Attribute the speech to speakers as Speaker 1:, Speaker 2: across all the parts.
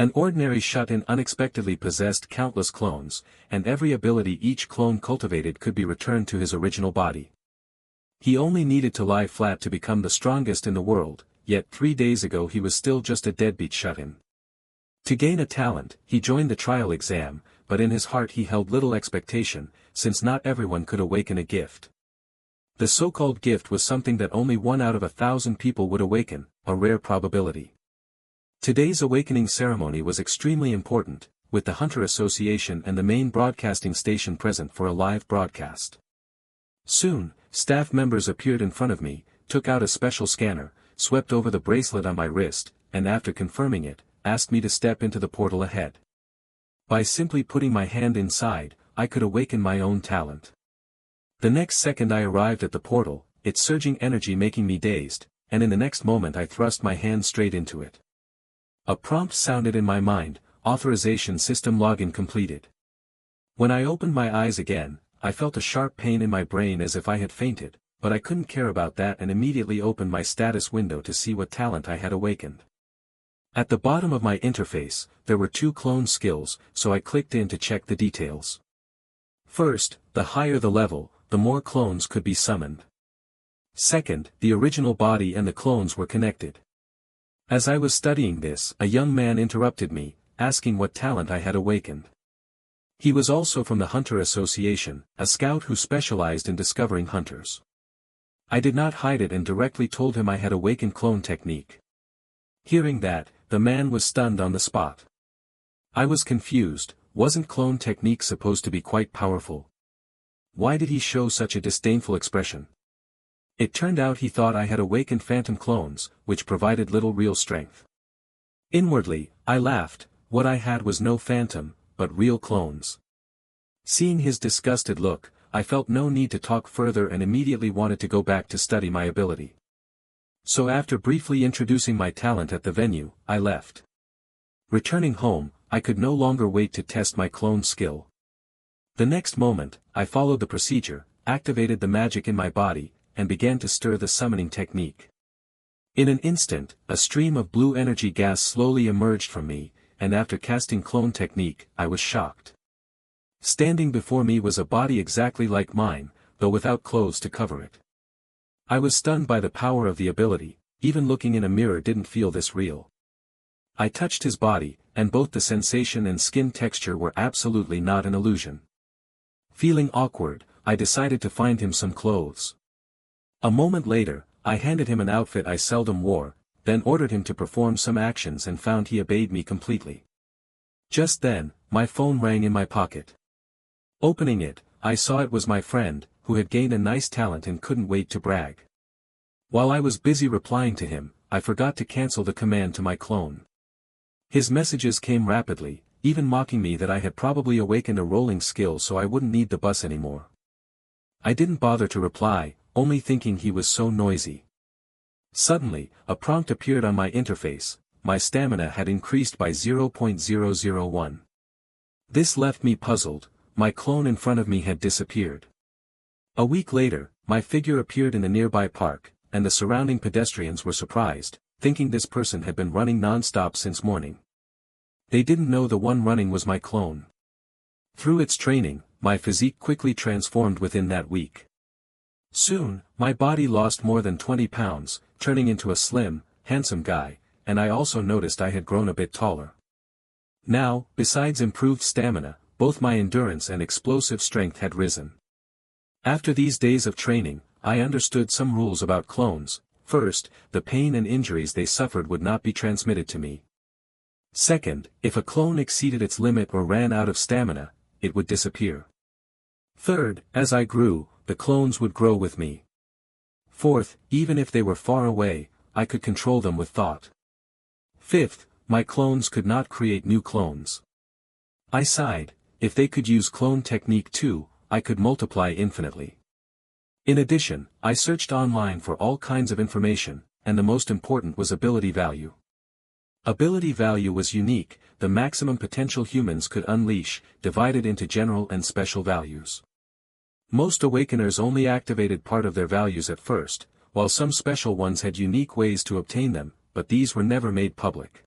Speaker 1: An ordinary shut-in unexpectedly possessed countless clones, and every ability each clone cultivated could be returned to his original body. He only needed to lie flat to become the strongest in the world, yet 3 days ago he was still just a deadbeat shut-in. To gain a talent, he joined the trial exam, but in his heart he held little expectation, since not everyone could awaken a gift. The so-called gift was something that only 1 out of 1,000 people would awaken, a rare probability. Today's awakening ceremony was extremely important, with the Hunter Association and the main broadcasting station present for a live broadcast. Soon, staff members appeared in front of me, took out a special scanner, swept over the bracelet on my wrist, and after confirming it, asked me to step into the portal ahead. By simply putting my hand inside, I could awaken my own talent. The next second I arrived at the portal, its surging energy making me dazed, and in the next moment I thrust my hand straight into it. A prompt sounded in my mind, authorization system login completed. When I opened my eyes again, I felt a sharp pain in my brain as if I had fainted, but I couldn't care about that and immediately opened my status window to see what talent I had awakened. At the bottom of my interface, there were 2 clone skills, so I clicked in to check the details. First, the higher the level, the more clones could be summoned. Second, the original body and the clones were connected. As I was studying this, a young man interrupted me, asking what talent I had awakened. He was also from the Hunter Association, a scout who specialized in discovering hunters. I did not hide it and directly told him I had awakened clone technique. Hearing that, the man was stunned on the spot. I was confused. Wasn't clone technique supposed to be quite powerful? Why did he show such a disdainful expression? It turned out he thought I had awakened phantom clones, which provided little real strength. Inwardly, I laughed. What I had was no phantom, but real clones. Seeing his disgusted look, I felt no need to talk further and immediately wanted to go back to study my ability. So after briefly introducing my talent at the venue, I left. Returning home, I could no longer wait to test my clone skill. The next moment, I followed the procedure, activated the magic in my body, and began to stir the summoning technique. In an instant, a stream of blue energy gas slowly emerged from me, and after casting clone technique, I was shocked. Standing before me was a body exactly like mine, though without clothes to cover it. I was stunned by the power of the ability, even looking in a mirror didn't feel this real. I touched his body, and both the sensation and skin texture were absolutely not an illusion. Feeling awkward, I decided to find him some clothes. A moment later, I handed him an outfit I seldom wore, then ordered him to perform some actions and found he obeyed me completely. Just then, my phone rang in my pocket. Opening it, I saw it was my friend, who had gained a nice talent and couldn't wait to brag. While I was busy replying to him, I forgot to cancel the command to my clone. His messages came rapidly, even mocking me that I had probably awakened a rolling skill so I wouldn't need the bus anymore. I didn't bother to reply, only thinking he was so noisy. Suddenly, a prompt appeared on my interface. My stamina had increased by 0.001. This left me puzzled. My clone in front of me had disappeared. A week later, my figure appeared in a nearby park, and the surrounding pedestrians were surprised, thinking this person had been running non-stop since morning. They didn't know the one running was my clone. Through its training, my physique quickly transformed within that week. Soon, my body lost more than 20 pounds, turning into a slim, handsome guy, and I also noticed I had grown a bit taller. Now, besides improved stamina, both my endurance and explosive strength had risen. After these days of training, I understood some rules about clones. First, the pain and injuries they suffered would not be transmitted to me. Second, if a clone exceeded its limit or ran out of stamina, it would disappear. Third, as I grew, the clones would grow with me. Fourth, even if they were far away, I could control them with thought. Fifth, my clones could not create new clones. I sighed. If they could use clone technique too, I could multiply infinitely. In addition, I searched online for all kinds of information, and the most important was ability value. Ability value was unique, the maximum potential humans could unleash, divided into general and special values. Most awakeners only activated part of their values at first, while some special ones had unique ways to obtain them, but these were never made public.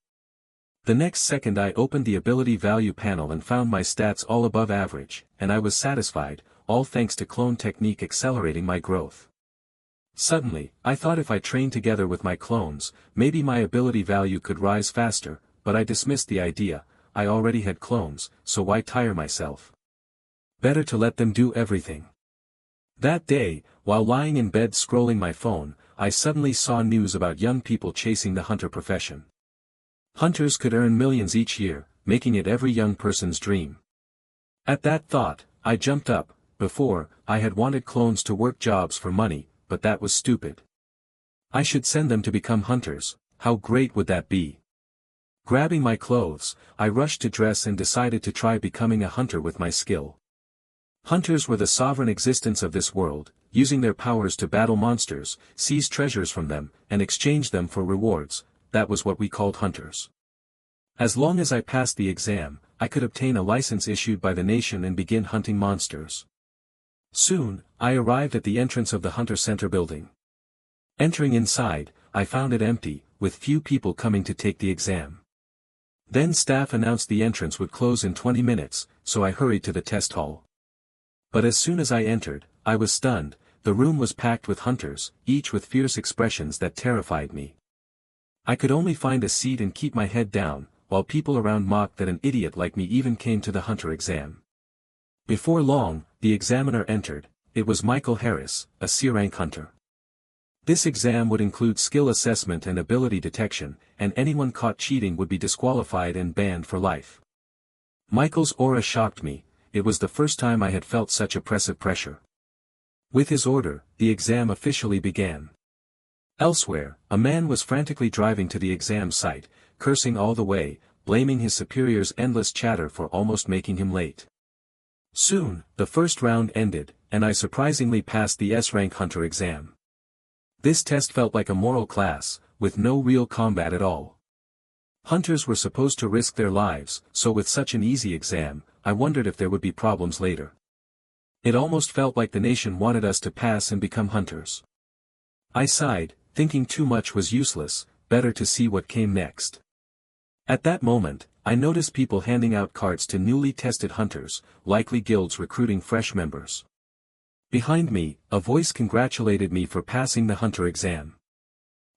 Speaker 1: The next second I opened the ability value panel and found my stats all above average, and I was satisfied, all thanks to clone technique accelerating my growth. Suddenly, I thought if I trained together with my clones, maybe my ability value could rise faster, but I dismissed the idea. I already had clones, so why tire myself? Better to let them do everything. That day, while lying in bed scrolling my phone, I suddenly saw news about young people chasing the hunter profession. Hunters could earn millions each year, making it every young person's dream. At that thought, I jumped up. Before, I had wanted clones to work jobs for money, but that was stupid. I should send them to become hunters. How great would that be? Grabbing my clothes, I rushed to dress and decided to try becoming a hunter with my skill. Hunters were the sovereign existence of this world, using their powers to battle monsters, seize treasures from them, and exchange them for rewards. That was what we called hunters. As long as I passed the exam, I could obtain a license issued by the nation and begin hunting monsters. Soon, I arrived at the entrance of the Hunter Center building. Entering inside, I found it empty, with few people coming to take the exam. Then staff announced the entrance would close in 20 minutes, so I hurried to the test hall. But as soon as I entered, I was stunned. The room was packed with hunters, each with fierce expressions that terrified me. I could only find a seat and keep my head down, while people around mocked that an idiot like me even came to the hunter exam. Before long, the examiner entered. It was Michael Harris, a C-rank hunter. This exam would include skill assessment and ability detection, and anyone caught cheating would be disqualified and banned for life. Michael's aura shocked me. It was the first time I had felt such oppressive pressure. With his order, the exam officially began. Elsewhere, a man was frantically driving to the exam site, cursing all the way, blaming his superior's endless chatter for almost making him late. Soon, the first round ended, and I surprisingly passed the S-rank hunter exam. This test felt like a moral class, with no real combat at all. Hunters were supposed to risk their lives, so with such an easy exam, I wondered if there would be problems later. It almost felt like the nation wanted us to pass and become hunters. I sighed, thinking too much was useless, better to see what came next. At that moment, I noticed people handing out cards to newly tested hunters, likely guilds recruiting fresh members. Behind me, a voice congratulated me for passing the hunter exam.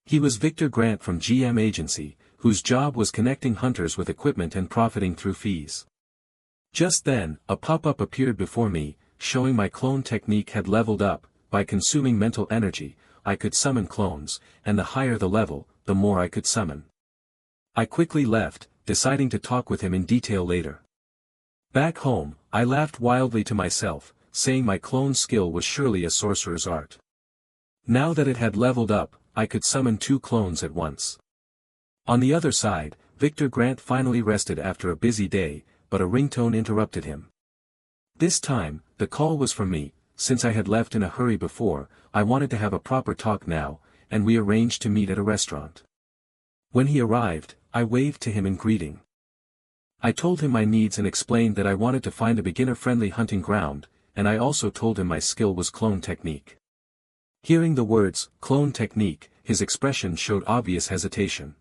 Speaker 1: He was Victor Grant from GM Agency, whose job was connecting hunters with equipment and profiting through fees. Just then, a pop-up appeared before me, showing my clone technique had leveled up. By consuming mental energy, I could summon clones, and the higher the level, the more I could summon. I quickly left, deciding to talk with him in detail later. Back home, I laughed wildly to myself, saying my clone skill was surely a sorcerer's art. Now that it had leveled up, I could summon 2 clones at once. On the other side, Victor Grant finally rested after a busy day, but a ringtone interrupted him. This time, the call was from me. Since I had left in a hurry before, I wanted to have a proper talk now, and we arranged to meet at a restaurant. When he arrived, I waved to him in greeting. I told him my needs and explained that I wanted to find a beginner-friendly hunting ground, and I also told him my skill was clone technique. Hearing the words, clone technique, his expression showed obvious hesitation.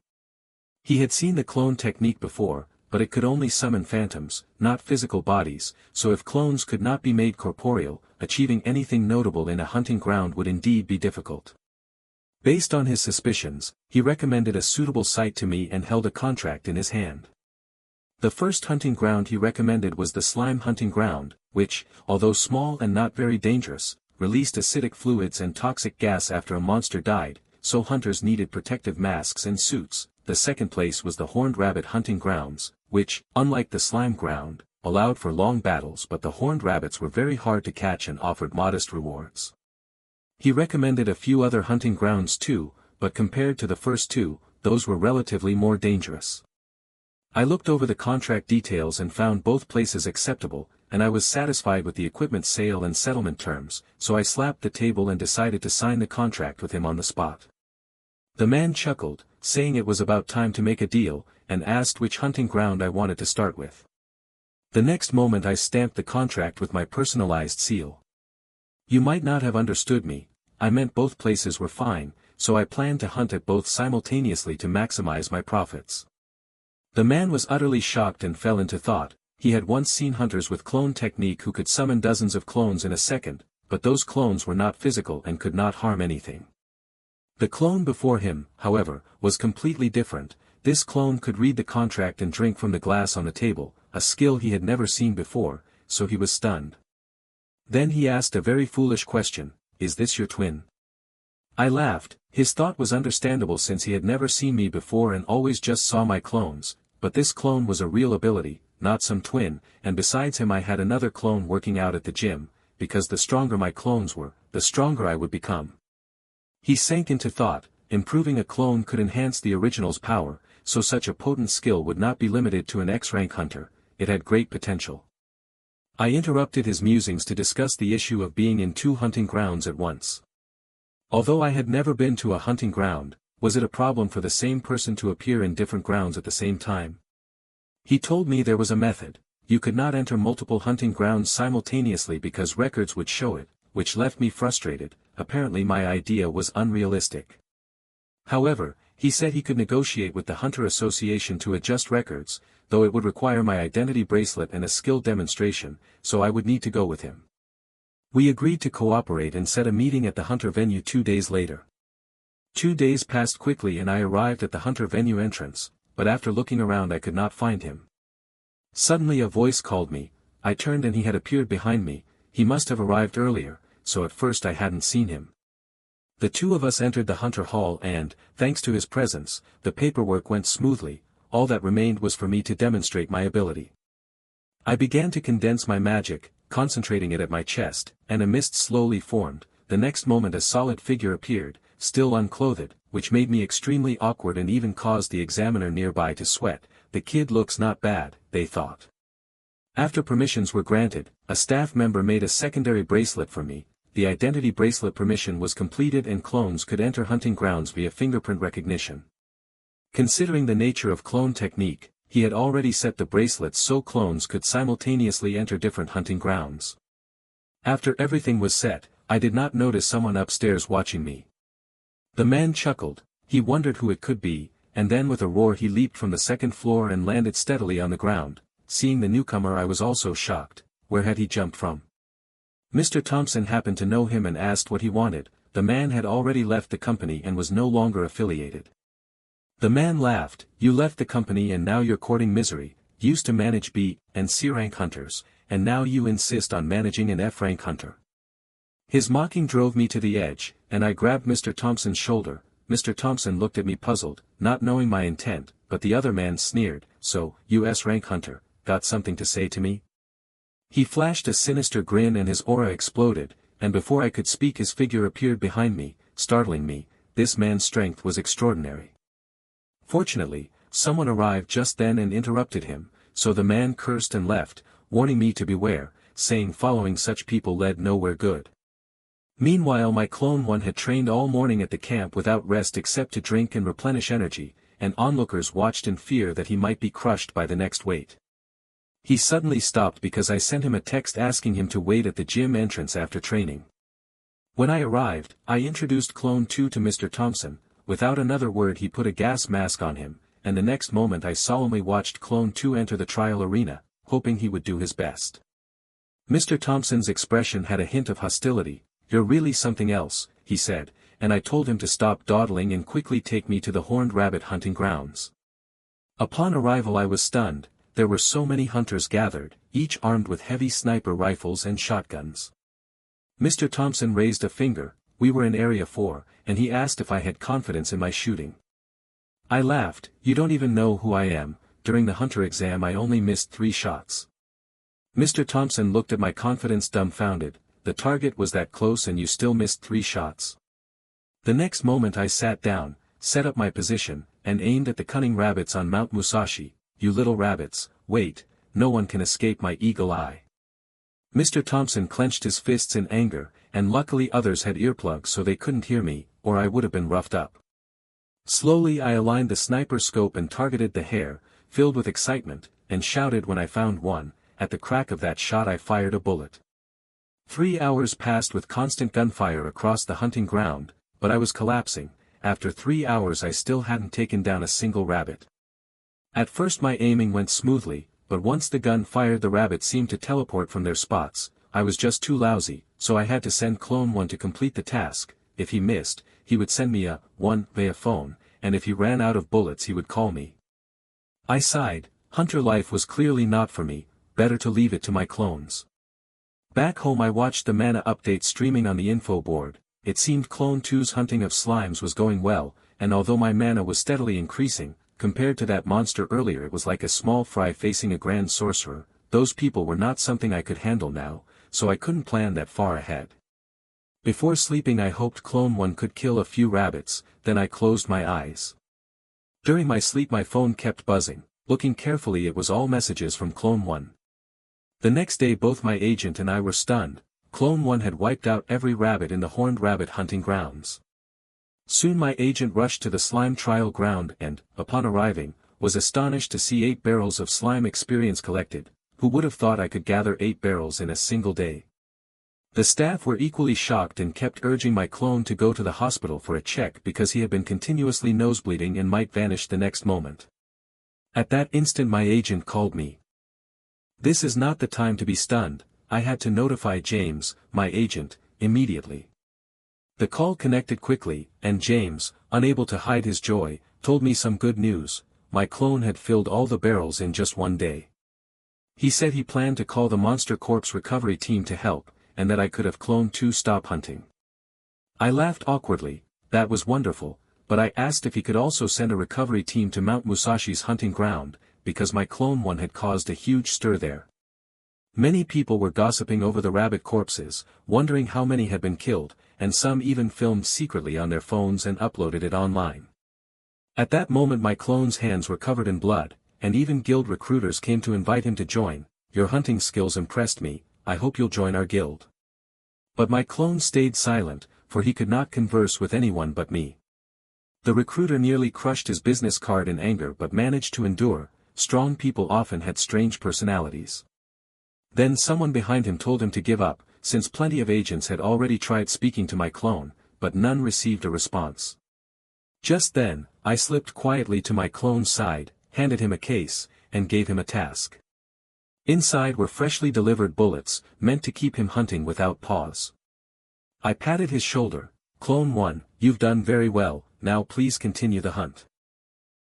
Speaker 1: He had seen the clone technique before, but it could only summon phantoms, not physical bodies, so if clones could not be made corporeal, achieving anything notable in a hunting ground would indeed be difficult. Based on his suspicions, he recommended a suitable site to me and held a contract in his hand. The first hunting ground he recommended was the slime hunting ground, which, although small and not very dangerous, released acidic fluids and toxic gas after a monster died, so hunters needed protective masks and suits. The second place was the horned rabbit hunting grounds, which, unlike the slime ground, allowed for long battles, but the horned rabbits were very hard to catch and offered modest rewards. He recommended a few other hunting grounds too, but compared to the first 2, those were relatively more dangerous. I looked over the contract details and found both places acceptable, and I was satisfied with the equipment sale and settlement terms, so I slapped the table and decided to sign the contract with him on the spot. The man chuckled, saying it was about time to make a deal, and asked which hunting ground I wanted to start with. The next moment I stamped the contract with my personalized seal. You might not have understood me. I meant both places were fine, so I planned to hunt at both simultaneously to maximize my profits. The man was utterly shocked and fell into thought. He had once seen hunters with clone technique who could summon dozens of clones in a second, but those clones were not physical and could not harm anything. The clone before him, however, was completely different. This clone could read the contract and drink from the glass on the table, a skill he had never seen before, so he was stunned. Then he asked a very foolish question, "Is this your twin?" I laughed. His thought was understandable since he had never seen me before and always just saw my clones, but this clone was a real ability, not some twin, and besides him I had another clone working out at the gym, because the stronger my clones were, the stronger I would become. He sank into thought. Improving a clone could enhance the original's power, so such a potent skill would not be limited to an X-rank hunter, it had great potential. I interrupted his musings to discuss the issue of being in two hunting grounds at once. Although I had never been to a hunting ground, was it a problem for the same person to appear in different grounds at the same time? He told me there was a method. You could not enter multiple hunting grounds simultaneously because records would show it, which left me frustrated. Apparently my idea was unrealistic. However, he said he could negotiate with the Hunter Association to adjust records, though it would require my identity bracelet and a skill demonstration, so I would need to go with him. We agreed to cooperate and set a meeting at the Hunter venue 2 days later. 2 days passed quickly and I arrived at the Hunter venue entrance, but after looking around I could not find him. Suddenly a voice called me. I turned and he had appeared behind me. He must have arrived earlier, so at first I hadn't seen him. The two of us entered the Hunter Hall and, thanks to his presence, the paperwork went smoothly. All that remained was for me to demonstrate my ability. I began to condense my magic, concentrating it at my chest, and a mist slowly formed. The next moment a solid figure appeared, still unclothed, which made me extremely awkward and even caused the examiner nearby to sweat. The kid looks not bad, they thought. After permissions were granted, a staff member made a secondary bracelet for me. The identity bracelet permission was completed and clones could enter hunting grounds via fingerprint recognition. Considering the nature of clone technique, he had already set the bracelets so clones could simultaneously enter different hunting grounds. After everything was set, I did not notice someone upstairs watching me. The man chuckled. He wondered who it could be, and then with a roar he leaped from the second floor and landed steadily on the ground. Seeing the newcomer I was also shocked. Where had he jumped from? Mr. Thompson happened to know him and asked what he wanted. The man had already left the company and was no longer affiliated. The man laughed. "You left the company and now you're courting misery, used to manage B and C rank hunters, and now you insist on managing an F rank hunter." His mocking drove me to the edge, and I grabbed Mr. Thompson's shoulder. Mr. Thompson looked at me puzzled, not knowing my intent, but the other man sneered, "So, you S-rank hunter, got something to say to me?" He flashed a sinister grin and his aura exploded, and before I could speak his figure appeared behind me, startling me. This man's strength was extraordinary. Fortunately, someone arrived just then and interrupted him, so the man cursed and left, warning me to beware, saying following such people led nowhere good. Meanwhile my clone one had trained all morning at the camp without rest except to drink and replenish energy, and onlookers watched in fear that he might be crushed by the next weight. He suddenly stopped because I sent him a text asking him to wait at the gym entrance after training. When I arrived, I introduced Clone 2 to Mr. Thompson. Without another word he put a gas mask on him, and the next moment I solemnly watched Clone 2 enter the trial arena, hoping he would do his best. Mr. Thompson's expression had a hint of hostility. "You're really something else," he said, and I told him to stop dawdling and quickly take me to the horned rabbit hunting grounds. Upon arrival I was stunned. There were so many hunters gathered, each armed with heavy sniper rifles and shotguns. Mr. Thompson raised a finger. We were in Area 4, and he asked if I had confidence in my shooting. I laughed. "You don't even know who I am. During the hunter exam I only missed 3 shots. Mr. Thompson looked at my confidence dumbfounded. "The target was that close and you still missed 3 shots." The next moment I sat down, set up my position, and aimed at the cunning rabbits on Mount Musashi. "You little rabbits, wait, no one can escape my eagle eye." Mr. Thompson clenched his fists in anger, and luckily others had earplugs so they couldn't hear me, or I would have been roughed up. Slowly I aligned the sniper scope and targeted the hare, filled with excitement, and shouted when I found one. At the crack of that shot I fired a bullet. 3 hours passed with constant gunfire across the hunting ground, but I was collapsing. After 3 hours I still hadn't taken down a single rabbit. At first my aiming went smoothly, but once the gun fired the rabbits seemed to teleport from their spots. I was just too lousy, so I had to send Clone 1 to complete the task. If he missed, he would send me a one via phone, and if he ran out of bullets he would call me. I sighed. Hunter life was clearly not for me, better to leave it to my clones. Back home I watched the mana update streaming on the info board. It seemed Clone 2's hunting of slimes was going well, and although my mana was steadily increasing, compared to that monster earlier it was like a small fry facing a grand sorcerer. Those people were not something I could handle now, so I couldn't plan that far ahead. Before sleeping I hoped Clone 1 could kill a few rabbits, then I closed my eyes. During my sleep my phone kept buzzing. Looking carefully it was all messages from Clone 1. The next day both my agent and I were stunned. Clone 1 had wiped out every rabbit in the horned rabbit hunting grounds. Soon my agent rushed to the slime trial ground and, upon arriving, was astonished to see 8 barrels of slime experience collected. Who would have thought I could gather 8 barrels in a single day? The staff were equally shocked and kept urging my clone to go to the hospital for a check because he had been continuously nosebleeding and might vanish the next moment. At that instant my agent called me. This is not the time to be stunned. I had to notify James, my agent, immediately. The call connected quickly, and James, unable to hide his joy, told me some good news. My clone had filled all the barrels in just one day. He said he planned to call the Monster Corpse recovery team to help, and that I could have Clone 2 stop hunting. I laughed awkwardly. That was wonderful, but I asked if he could also send a recovery team to Mount Musashi's hunting ground, because my Clone 1 had caused a huge stir there. Many people were gossiping over the rabbit corpses, wondering how many had been killed, and some even filmed secretly on their phones and uploaded it online. At that moment my clone's hands were covered in blood, and even guild recruiters came to invite him to join. Your hunting skills impressed me, I hope you'll join our guild. But my clone stayed silent, for he could not converse with anyone but me. The recruiter nearly crushed his business card in anger but managed to endure. Strong people often had strange personalities. Then someone behind him told him to give up, since plenty of agents had already tried speaking to my clone, but none received a response. Just then, I slipped quietly to my clone's side, handed him a case, and gave him a task. Inside were freshly delivered bullets, meant to keep him hunting without pause. I patted his shoulder. Clone 1, you've done very well, now please continue the hunt.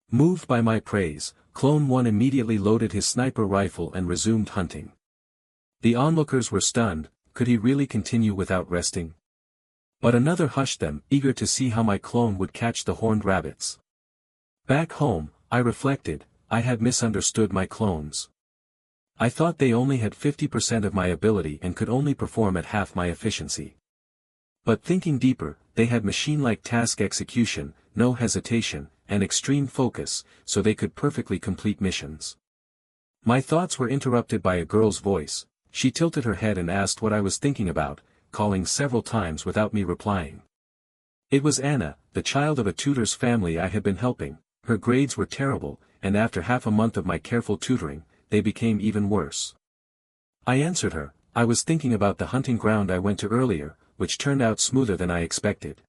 Speaker 1: Moved by my praise, Clone 1 immediately loaded his sniper rifle and resumed hunting. The onlookers were stunned. Could he really continue without resting? But another hushed them, eager to see how my clone would catch the horned rabbits. Back home, I reflected, I had misunderstood my clones. I thought they only had 50% of my ability and could only perform at half my efficiency. But thinking deeper, they had machine-like task execution, no hesitation, and extreme focus, so they could perfectly complete missions. My thoughts were interrupted by a girl's voice. She tilted her head and asked what I was thinking about, calling several times without me replying. It was Anna, the child of a tutor's family I had been helping. Her grades were terrible, and after half a month of my careful tutoring, they became even worse. I answered her. I was thinking about the hunting ground I went to earlier, which turned out smoother than I expected.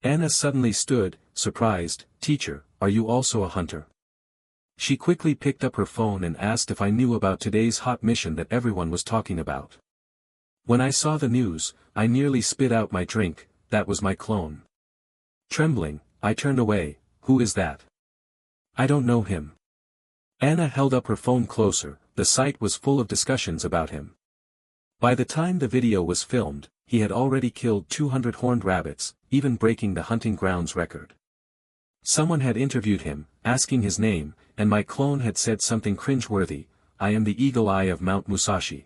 Speaker 1: Anna suddenly stood, surprised. Teacher, are you also a hunter? She quickly picked up her phone and asked if I knew about today's hot mission that everyone was talking about. When I saw the news, I nearly spit out my drink. That was my clone. Trembling, I turned away. Who is that? I don't know him. Anna held up her phone closer. The site was full of discussions about him. By the time the video was filmed, he had already killed 200 horned rabbits, even breaking the hunting grounds record. Someone had interviewed him, asking his name, and my clone had said something cringeworthy. I am the Eagle Eye of Mount Musashi.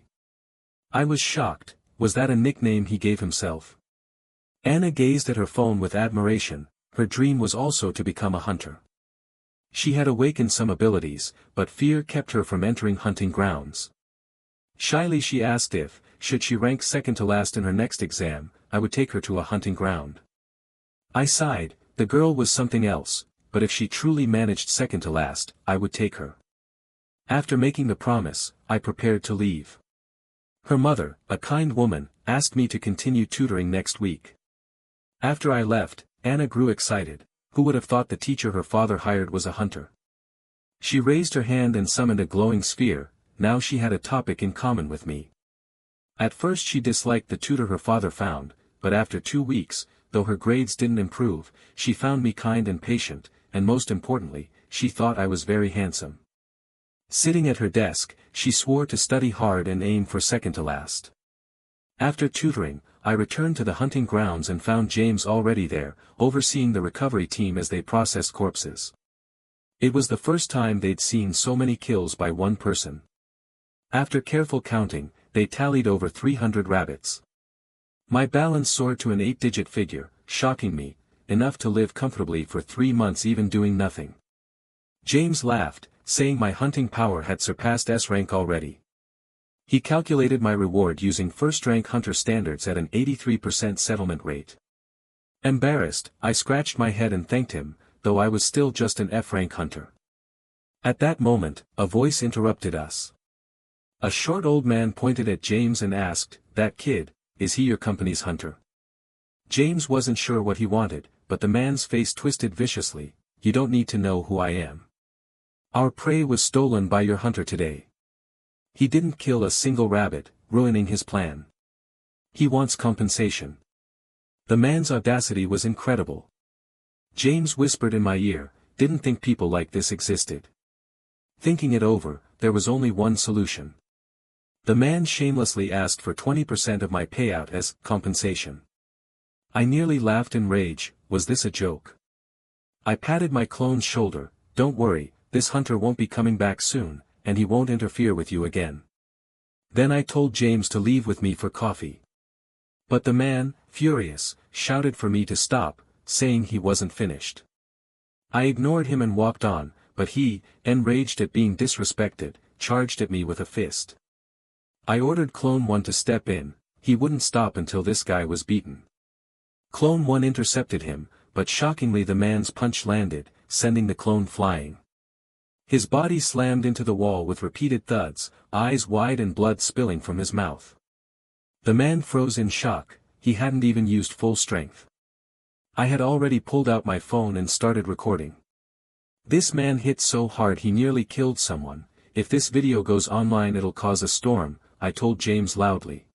Speaker 1: I was shocked. Was that a nickname he gave himself? Anna gazed at her phone with admiration. Her dream was also to become a hunter. She had awakened some abilities, but fear kept her from entering hunting grounds. Shyly she asked if, should she rank second to last in her next exam, I would take her to a hunting ground. I sighed. The girl was something else, but if she truly managed second to last, I would take her. After making the promise, I prepared to leave. Her mother, a kind woman, asked me to continue tutoring next week. After I left, Anna grew excited. Who would have thought the teacher her father hired was a hunter? She raised her hand and summoned a glowing sphere. Now she had a topic in common with me. At first she disliked the tutor her father found, but after 2 weeks, though her grades didn't improve, she found me kind and patient, and most importantly, she thought I was very handsome. Sitting at her desk, she swore to study hard and aim for second to last. After tutoring, I returned to the hunting grounds and found James already there, overseeing the recovery team as they processed corpses. It was the first time they'd seen so many kills by one person. After careful counting, they tallied over 300 rabbits. My balance soared to an 8-digit figure, shocking me, enough to live comfortably for 3 months even doing nothing. James laughed, saying my hunting power had surpassed S rank already. He calculated my reward using first-rank hunter standards at an 83% settlement rate. Embarrassed, I scratched my head and thanked him, though I was still just an F-rank hunter. At that moment, a voice interrupted us. A short old man pointed at James and asked, "That kid, is he your company's hunter?" James wasn't sure what he wanted, but the man's face twisted viciously. "You don't need to know who I am. Our prey was stolen by your hunter today. He didn't kill a single rabbit, ruining his plan. He wants compensation." The man's audacity was incredible. James whispered in my ear, "Didn't think people like this existed." Thinking it over, there was only one solution. The man shamelessly asked for 20% of my payout as compensation. I nearly laughed in rage. Was this a joke? I patted my clone's shoulder. "Don't worry, this hunter won't be coming back soon, and he won't interfere with you again." Then I told James to leave with me for coffee. But the man, furious, shouted for me to stop, saying he wasn't finished. I ignored him and walked on, but he, enraged at being disrespected, charged at me with a fist. I ordered Clone 1 to step in. He wouldn't stop until this guy was beaten. Clone 1 intercepted him, but shockingly the man's punch landed, sending the clone flying. His body slammed into the wall with repeated thuds, eyes wide and blood spilling from his mouth. The man froze in shock. He hadn't even used full strength. I had already pulled out my phone and started recording. "This man hit so hard he nearly killed someone. If this video goes online it'll cause a storm," I told James loudly.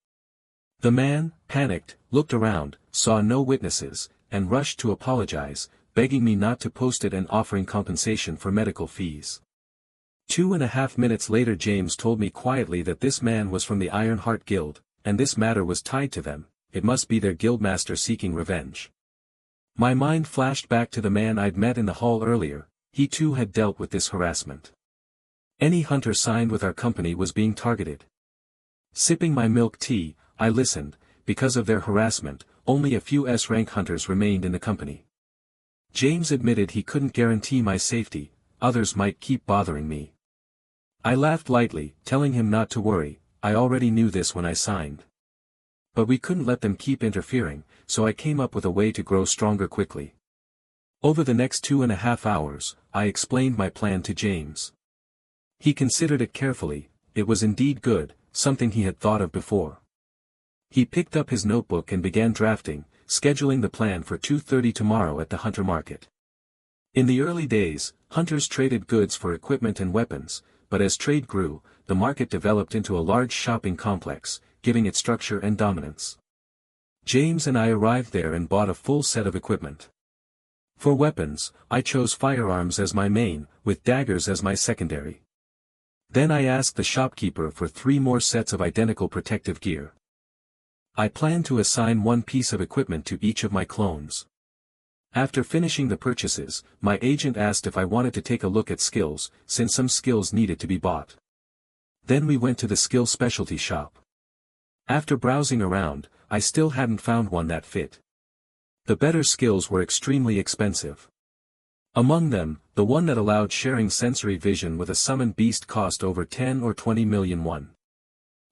Speaker 1: The man, panicked, looked around, saw no witnesses, and rushed to apologize, begging me not to post it and offering compensation for medical fees. 2.5 minutes later James told me quietly that this man was from the Ironheart Guild, and this matter was tied to them. It must be their guildmaster seeking revenge. My mind flashed back to the man I'd met in the hall earlier. He too had dealt with this harassment. Any hunter signed with our company was being targeted. Sipping my milk tea, I listened. Because of their harassment, only a few S-rank hunters remained in the company. James admitted he couldn't guarantee my safety. Others might keep bothering me. I laughed lightly, telling him not to worry. I already knew this when I signed. But we couldn't let them keep interfering, so I came up with a way to grow stronger quickly. Over the next 2.5 hours, I explained my plan to James. He considered it carefully. It was indeed good, something he had thought of before. He picked up his notebook and began drafting, scheduling the plan for 2:30 tomorrow at the hunter market. In the early days, hunters traded goods for equipment and weapons, but as trade grew, the market developed into a large shopping complex, giving it structure and dominance. James and I arrived there and bought a full set of equipment. For weapons, I chose firearms as my main, with daggers as my secondary. Then I asked the shopkeeper for 3 more sets of identical protective gear. I planned to assign 1 piece of equipment to each of my clones. After finishing the purchases, my agent asked if I wanted to take a look at skills, since some skills needed to be bought. Then we went to the skill specialty shop. After browsing around, I still hadn't found one that fit. The better skills were extremely expensive. Among them, the one that allowed sharing sensory vision with a summoned beast cost over 10 or 20 million won.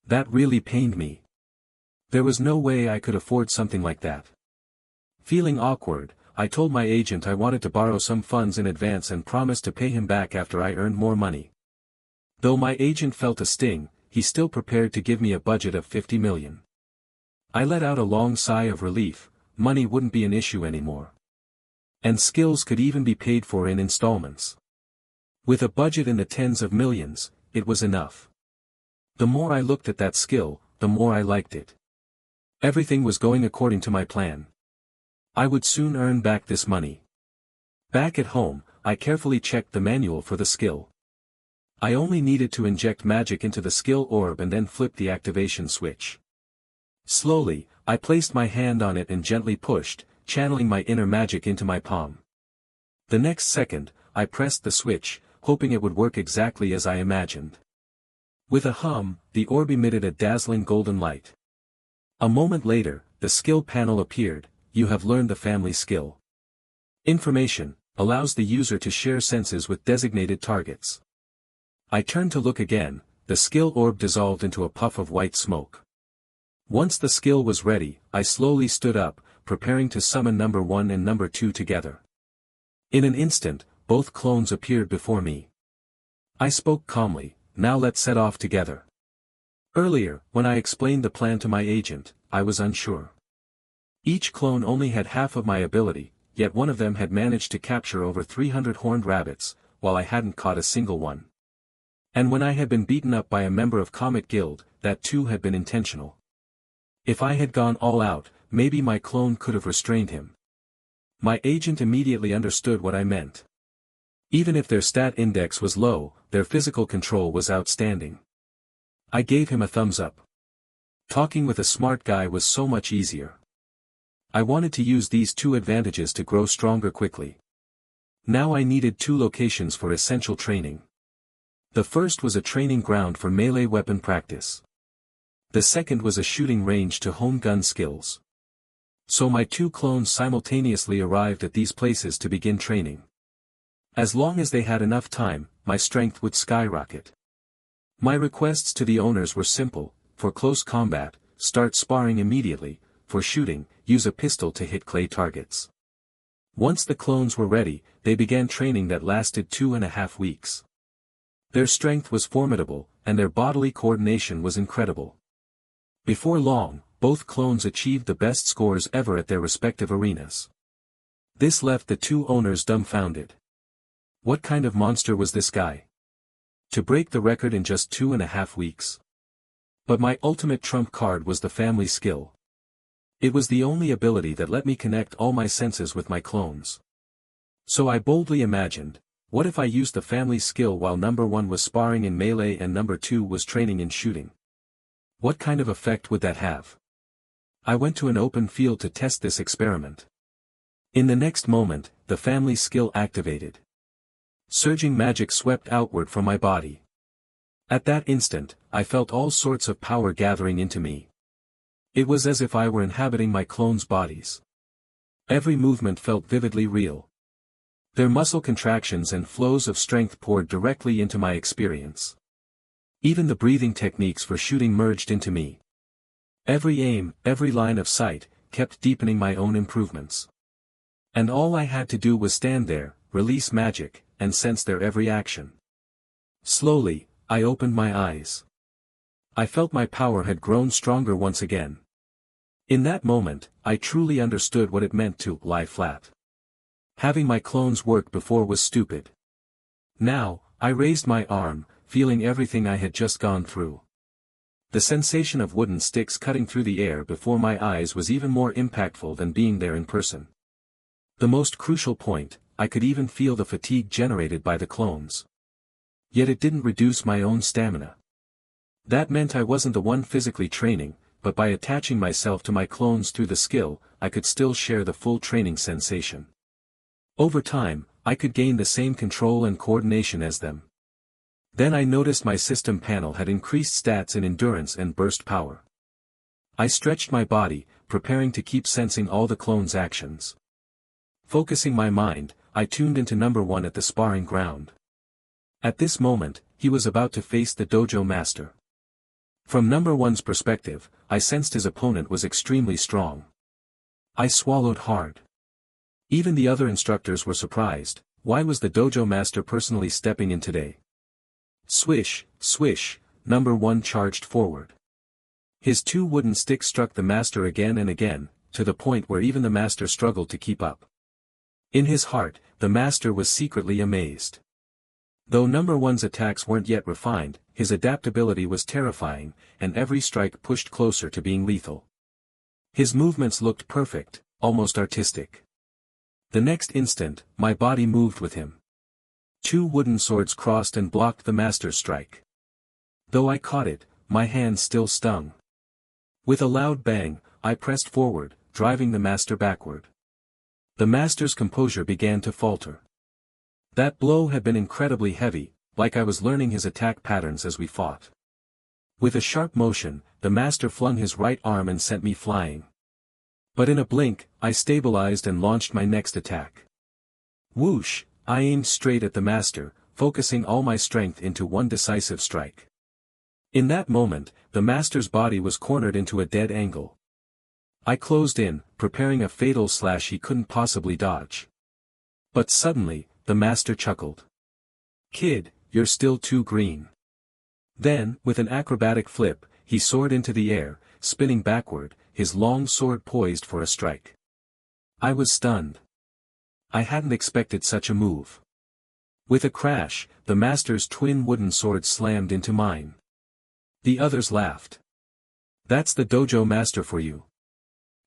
Speaker 1: That really pained me. There was no way I could afford something like that. Feeling awkward, I told my agent I wanted to borrow some funds in advance and promised to pay him back after I earned more money. Though my agent felt a sting, he still prepared to give me a budget of 50 million. I let out a long sigh of relief. Money wouldn't be an issue anymore. And skills could even be paid for in installments. With a budget in the tens of millions, it was enough. The more I looked at that skill, the more I liked it. Everything was going according to my plan. I would soon earn back this money. Back at home, I carefully checked the manual for the skill. I only needed to inject magic into the skill orb and then flip the activation switch. Slowly, I placed my hand on it and gently pushed, channeling my inner magic into my palm. The next second, I pressed the switch, hoping it would work exactly as I imagined. With a hum, the orb emitted a dazzling golden light. A moment later, the skill panel appeared. You have learned the family skill. Information allows the user to share senses with designated targets. I turned to look again. The skill orb dissolved into a puff of white smoke. Once the skill was ready, I slowly stood up, preparing to summon number 1 and number 2 together. In an instant, both clones appeared before me. I spoke calmly, now let's set off together. Earlier, when I explained the plan to my agent, I was unsure. Each clone only had half of my ability, yet one of them had managed to capture over 300 horned rabbits, while I hadn't caught a single one. And when I had been beaten up by a member of Comet Guild, that too had been intentional. If I had gone all out, maybe my clone could have restrained him. My agent immediately understood what I meant. Even if their stat index was low, their physical control was outstanding. I gave him a thumbs up. Talking with a smart guy was so much easier. I wanted to use these 2 advantages to grow stronger quickly. Now I needed 2 locations for essential training. The first was a training ground for melee weapon practice. The second was a shooting range to hone gun skills. So my 2 clones simultaneously arrived at these places to begin training. As long as they had enough time, my strength would skyrocket. My requests to the owners were simple: for close combat, start sparring immediately; for shooting, use a pistol to hit clay targets. Once the clones were ready, they began training that lasted 2.5 weeks. Their strength was formidable, and their bodily coordination was incredible. Before long, both clones achieved the best scores ever at their respective arenas. This left the 2 owners dumbfounded. What kind of monster was this guy? To break the record in just 2.5 weeks. But my ultimate trump card was the family skill. It was the only ability that let me connect all my senses with my clones. So I boldly imagined, what if I used the family skill while number 1 was sparring in melee and number 2 was training in shooting? What kind of effect would that have? I went to an open field to test this experiment. In the next moment, the family skill activated. Surging magic swept outward from my body. At that instant, I felt all sorts of power gathering into me. It was as if I were inhabiting my clones' bodies. Every movement felt vividly real. Their muscle contractions and flows of strength poured directly into my experience. Even the breathing techniques for shooting merged into me. Every aim, every line of sight, kept deepening my own improvements. And all I had to do was stand there, release magic, and sense their every action. Slowly, I opened my eyes. I felt my power had grown stronger once again. In that moment, I truly understood what it meant to lie flat. Having my clones work before was stupid. Now, I raised my arm, feeling everything I had just gone through. The sensation of wooden sticks cutting through the air before my eyes was even more impactful than being there in person. The most crucial point, I could even feel the fatigue generated by the clones. Yet it didn't reduce my own stamina. That meant I wasn't the one physically training, but by attaching myself to my clones through the skill, I could still share the full training sensation. Over time, I could gain the same control and coordination as them. Then I noticed my system panel had increased stats in endurance and burst power. I stretched my body, preparing to keep sensing all the clones' actions. Focusing my mind, I tuned into number 1 at the sparring ground. At this moment, he was about to face the dojo master. From number 1's perspective, I sensed his opponent was extremely strong. I swallowed hard. Even the other instructors were surprised. Why was the dojo master personally stepping in today? Swish, swish, number 1 charged forward. His 2 wooden sticks struck the master again and again, to the point where even the master struggled to keep up. In his heart, the master was secretly amazed. Though number one's attacks weren't yet refined, his adaptability was terrifying, and every strike pushed closer to being lethal. His movements looked perfect, almost artistic. The next instant, my body moved with him. Two wooden swords crossed and blocked the master's strike. Though I caught it, my hand still stung. With a loud bang, I pressed forward, driving the master backward. The master's composure began to falter. That blow had been incredibly heavy, like I was learning his attack patterns as we fought. With a sharp motion, the master flung his right arm and sent me flying. But in a blink, I stabilized and launched my next attack. Whoosh, I aimed straight at the master, focusing all my strength into one decisive strike. In that moment, the master's body was cornered into a dead angle. I closed in, preparing a fatal slash he couldn't possibly dodge. But suddenly, the master chuckled. "Kid, you're still too green." Then, with an acrobatic flip, he soared into the air, spinning backward, his long sword poised for a strike. I was stunned. I hadn't expected such a move. With a crash, the master's twin wooden swords slammed into mine. The others laughed. "That's the dojo master for you."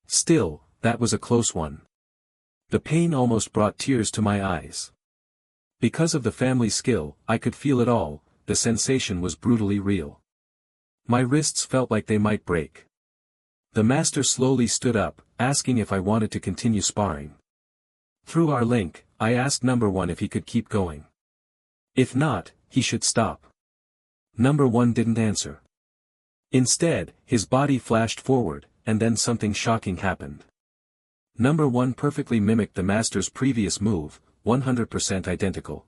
Speaker 1: Still, that was a close one. The pain almost brought tears to my eyes. Because of the family skill, I could feel it all, the sensation was brutally real. My wrists felt like they might break. The master slowly stood up, asking if I wanted to continue sparring. Through our link, I asked number one if he could keep going. If not, he should stop. Number one didn't answer. Instead, his body flashed forward, and then something shocking happened. Number one perfectly mimicked the master's previous move, 100% identical.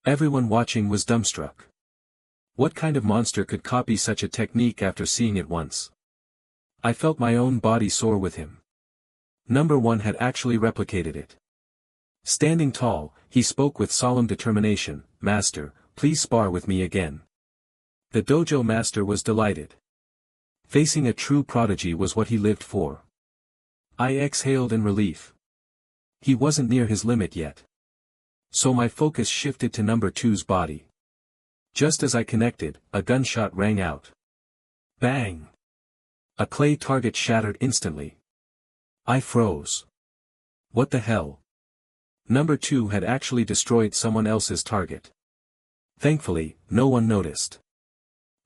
Speaker 1: Everyone watching was dumbstruck. What kind of monster could copy such a technique after seeing it once? I felt my own body soar with him. Number one had actually replicated it. Standing tall, he spoke with solemn determination, "Master, please spar with me again." The dojo master was delighted. Facing a true prodigy was what he lived for. I exhaled in relief. He wasn't near his limit yet. So my focus shifted to number two's body. Just as I connected, a gunshot rang out. Bang! A clay target shattered instantly. I froze. What the hell? Number two had actually destroyed someone else's target. Thankfully, no one noticed.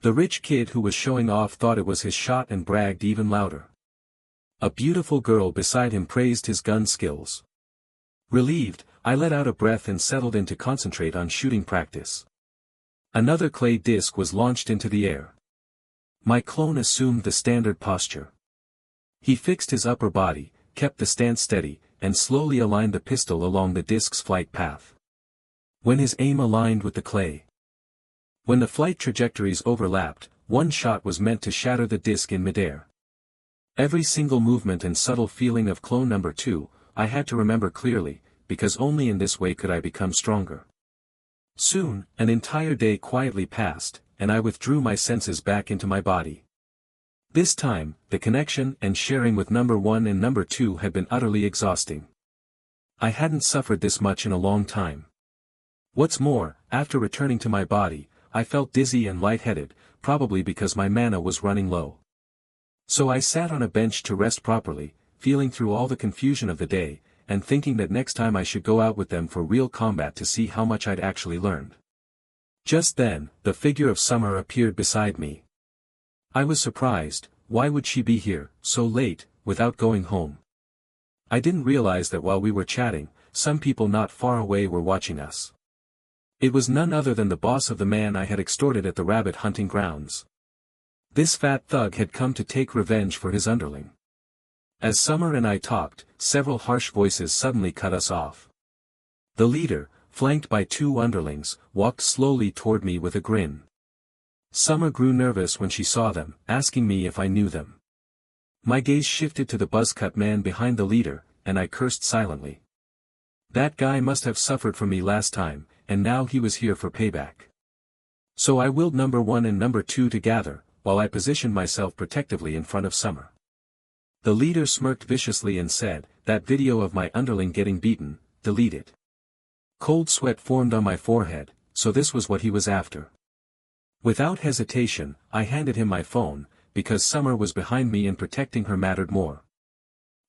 Speaker 1: The rich kid who was showing off thought it was his shot and bragged even louder. A beautiful girl beside him praised his gun skills. Relieved, I let out a breath and settled in to concentrate on shooting practice. Another clay disc was launched into the air. My clone assumed the standard posture. He fixed his upper body, kept the stance steady, and slowly aligned the pistol along the disc's flight path. When his aim aligned with the clay. When the flight trajectories overlapped, one shot was meant to shatter the disc in midair. Every single movement and subtle feeling of clone number two, I had to remember clearly, because only in this way could I become stronger. Soon, an entire day quietly passed, and I withdrew my senses back into my body. This time, the connection and sharing with number one and number two had been utterly exhausting. I hadn't suffered this much in a long time. What's more, after returning to my body, I felt dizzy and lightheaded, probably because my mana was running low. So I sat on a bench to rest properly, feeling through all the confusion of the day, and thinking that next time I should go out with them for real combat to see how much I'd actually learned. Just then, the figure of Summer appeared beside me. I was surprised. Why would she be here, so late, without going home? I didn't realize that while we were chatting, some people not far away were watching us. It was none other than the boss of the man I had extorted at the rabbit hunting grounds. This fat thug had come to take revenge for his underling. As Summer and I talked, several harsh voices suddenly cut us off. The leader, flanked by two underlings, walked slowly toward me with a grin. Summer grew nervous when she saw them, asking me if I knew them. My gaze shifted to the buzzcut man behind the leader, and I cursed silently. That guy must have suffered from me last time, and now he was here for payback. So I willed number one and number two to gather, while I positioned myself protectively in front of Summer. The leader smirked viciously and said, "That video of my underling getting beaten, delete it." Cold sweat formed on my forehead, so this was what he was after. Without hesitation, I handed him my phone, because Summer was behind me and protecting her mattered more.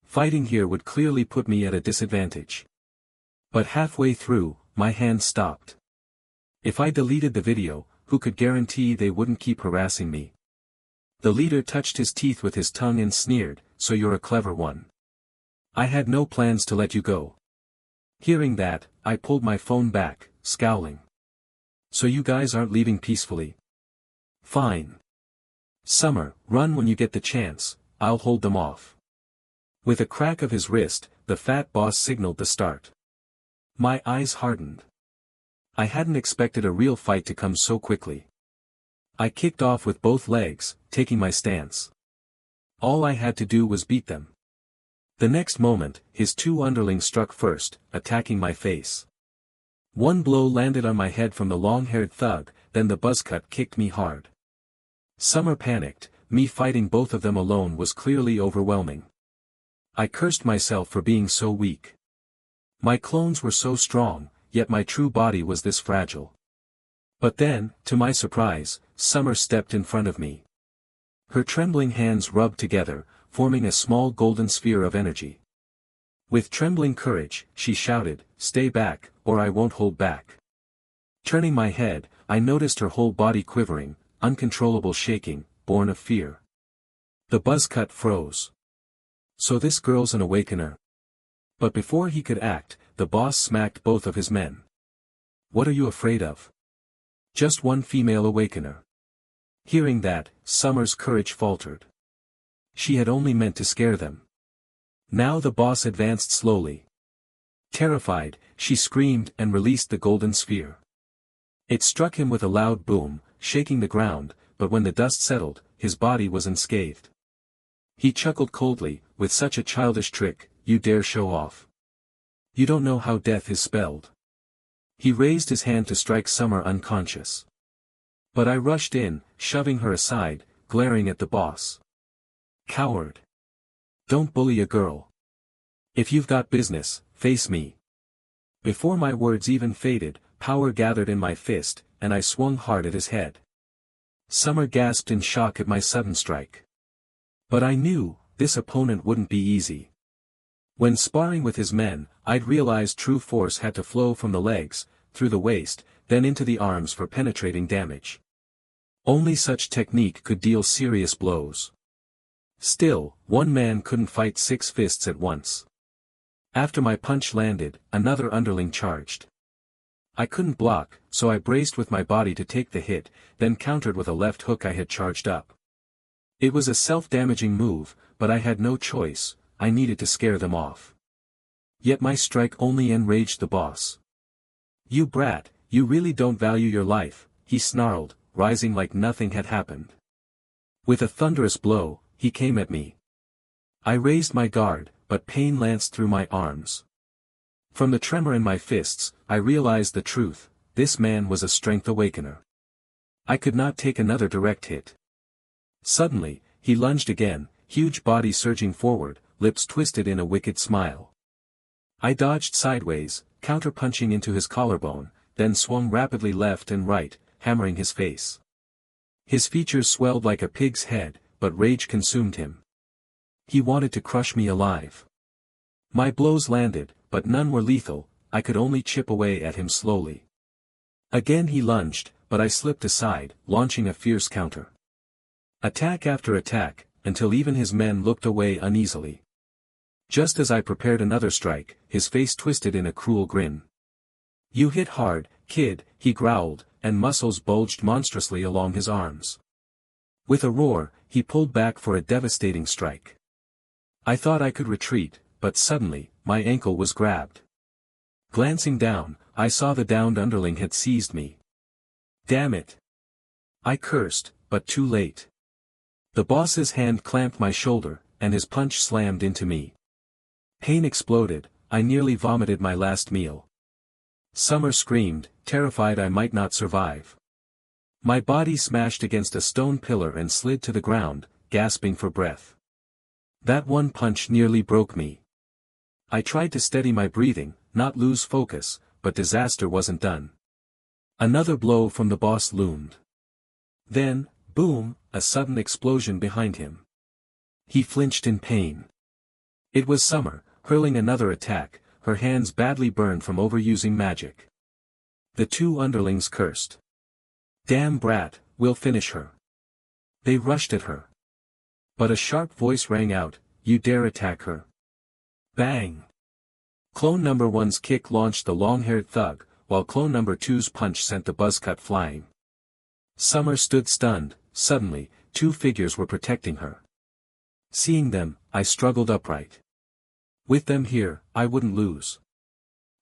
Speaker 1: Fighting here would clearly put me at a disadvantage. But halfway through, my hand stopped. If I deleted the video, who could guarantee they wouldn't keep harassing me? The leader touched his teeth with his tongue and sneered, "So you're a clever one. I had no plans to let you go." Hearing that, I pulled my phone back, scowling. "So you guys aren't leaving peacefully? Fine. Summer, run when you get the chance, I'll hold them off." With a crack of his wrist, the fat boss signaled the start. My eyes hardened. I hadn't expected a real fight to come so quickly. I kicked off with both legs, taking my stance. All I had to do was beat them. The next moment, his two underlings struck first, attacking my face. One blow landed on my head from the long-haired thug, then the buzzcut kicked me hard. Summer panicked, me fighting both of them alone was clearly overwhelming. I cursed myself for being so weak. My clones were so strong, yet my true body was this fragile. But then, to my surprise, Summer stepped in front of me. Her trembling hands rubbed together, forming a small golden sphere of energy. With trembling courage, she shouted, "Stay back, or I won't hold back." Turning my head, I noticed her whole body quivering, uncontrollable shaking, born of fear. The buzzcut froze. So this girl's an awakener. But before he could act, the boss smacked both of his men. "What are you afraid of? Just one female awakener." Hearing that, Summer's courage faltered. She had only meant to scare them. Now the boss advanced slowly. Terrified, she screamed and released the golden sphere. It struck him with a loud boom, shaking the ground, but when the dust settled, his body was unscathed. He chuckled coldly, "With such a childish trick, you dare show off? You don't know how death is spelled." He raised his hand to strike Summer unconscious. But I rushed in, shoving her aside, glaring at the boss. "Coward! Don't bully a girl. If you've got business, face me." Before my words even faded, power gathered in my fist, and I swung hard at his head. Summer gasped in shock at my sudden strike. But I knew, this opponent wouldn't be easy. When sparring with his men, I'd realized true force had to flow from the legs, through the waist, then into the arms for penetrating damage. Only such technique could deal serious blows. Still, one man couldn't fight 6 fists at once. After my punch landed, another underling charged. I couldn't block, so I braced with my body to take the hit, then countered with a left hook I had charged up. It was a self-damaging move, but I had no choice, I needed to scare them off. Yet my strike only enraged the boss. "You brat, you really don't value your life," he snarled, rising like nothing had happened. With a thunderous blow, he came at me. I raised my guard, but pain lanced through my arms. From the tremor in my fists, I realized the truth, this man was a strength awakener. I could not take another direct hit. Suddenly, he lunged again, huge body surging forward, lips twisted in a wicked smile. I dodged sideways, counter-punching into his collarbone, then swung rapidly left and right, hammering his face. His features swelled like a pig's head, but rage consumed him. He wanted to crush me alive. My blows landed, but none were lethal, I could only chip away at him slowly. Again he lunged, but I slipped aside, launching a fierce counter. Attack after attack, until even his men looked away uneasily. Just as I prepared another strike, his face twisted in a cruel grin. "You hit hard, kid," he growled, and muscles bulged monstrously along his arms. With a roar, he pulled back for a devastating strike. I thought I could retreat, but suddenly, my ankle was grabbed. Glancing down, I saw the downed underling had seized me. "Damn it!" I cursed, but too late. The boss's hand clamped my shoulder, and his punch slammed into me. Pain exploded, I nearly vomited my last meal. Summer screamed, terrified I might not survive. My body smashed against a stone pillar and slid to the ground, gasping for breath. That one punch nearly broke me. I tried to steady my breathing, not lose focus, but disaster wasn't done. Another blow from the boss loomed. Then, boom, a sudden explosion behind him. He flinched in pain. It was Summer, hurling another attack, her hands badly burned from overusing magic. The two underlings cursed. "Damn brat, we'll finish her." They rushed at her. But a sharp voice rang out, "You dare attack her." Bang! Clone number one's kick launched the long-haired thug, while clone number two's punch sent the buzzcut flying. Summer stood stunned. Suddenly, two figures were protecting her. Seeing them, I struggled upright. With them here, I wouldn't lose.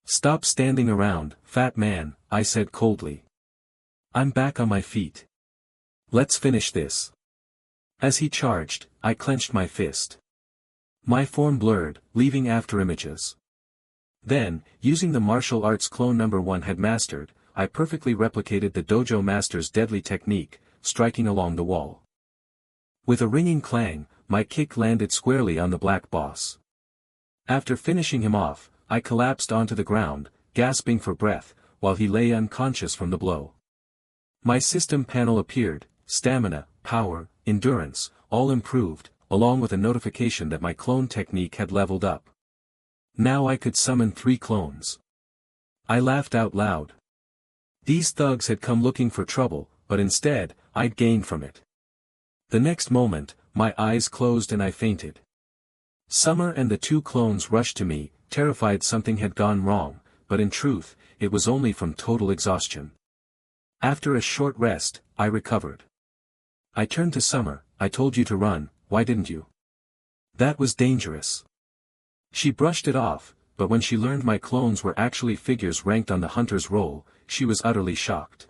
Speaker 1: "Stop standing around, fat man," I said coldly. "I'm back on my feet. Let's finish this." As he charged, I clenched my fist. My form blurred, leaving afterimages. Then, using the martial arts clone number one had mastered, I perfectly replicated the dojo master's deadly technique, striking along the wall. With a ringing clang, my kick landed squarely on the black boss. After finishing him off, I collapsed onto the ground, gasping for breath, while he lay unconscious from the blow. My system panel appeared, stamina, power, endurance, all improved, along with a notification that my clone technique had leveled up. Now I could summon 3 clones. I laughed out loud. These thugs had come looking for trouble, but instead, I'd gained from it. The next moment, my eyes closed and I fainted. Summer and the 2 clones rushed to me, terrified something had gone wrong, but in truth, it was only from total exhaustion. After a short rest, I recovered. I turned to Summer. "I told you to run, why didn't you?" "That was dangerous." She brushed it off, but when she learned my clones were actually figures ranked on the hunter's roll, she was utterly shocked.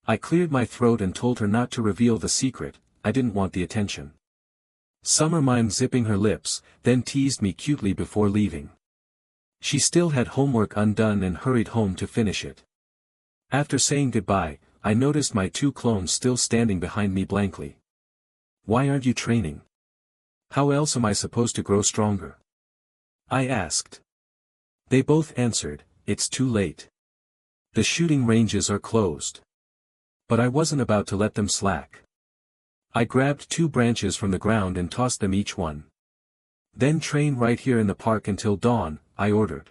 Speaker 1: I cleared my throat and told her not to reveal the secret. I didn't want the attention. Summer mimed zipping her lips, then teased me cutely before leaving. She still had homework undone and hurried home to finish it. After saying goodbye, I noticed my 2 clones still standing behind me blankly. "Why aren't you training? How else am I supposed to grow stronger?" I asked. They both answered, "It's too late. The shooting ranges are closed." But I wasn't about to let them slack. I grabbed 2 branches from the ground and tossed them each one. "Then train right here in the park until dawn," I ordered.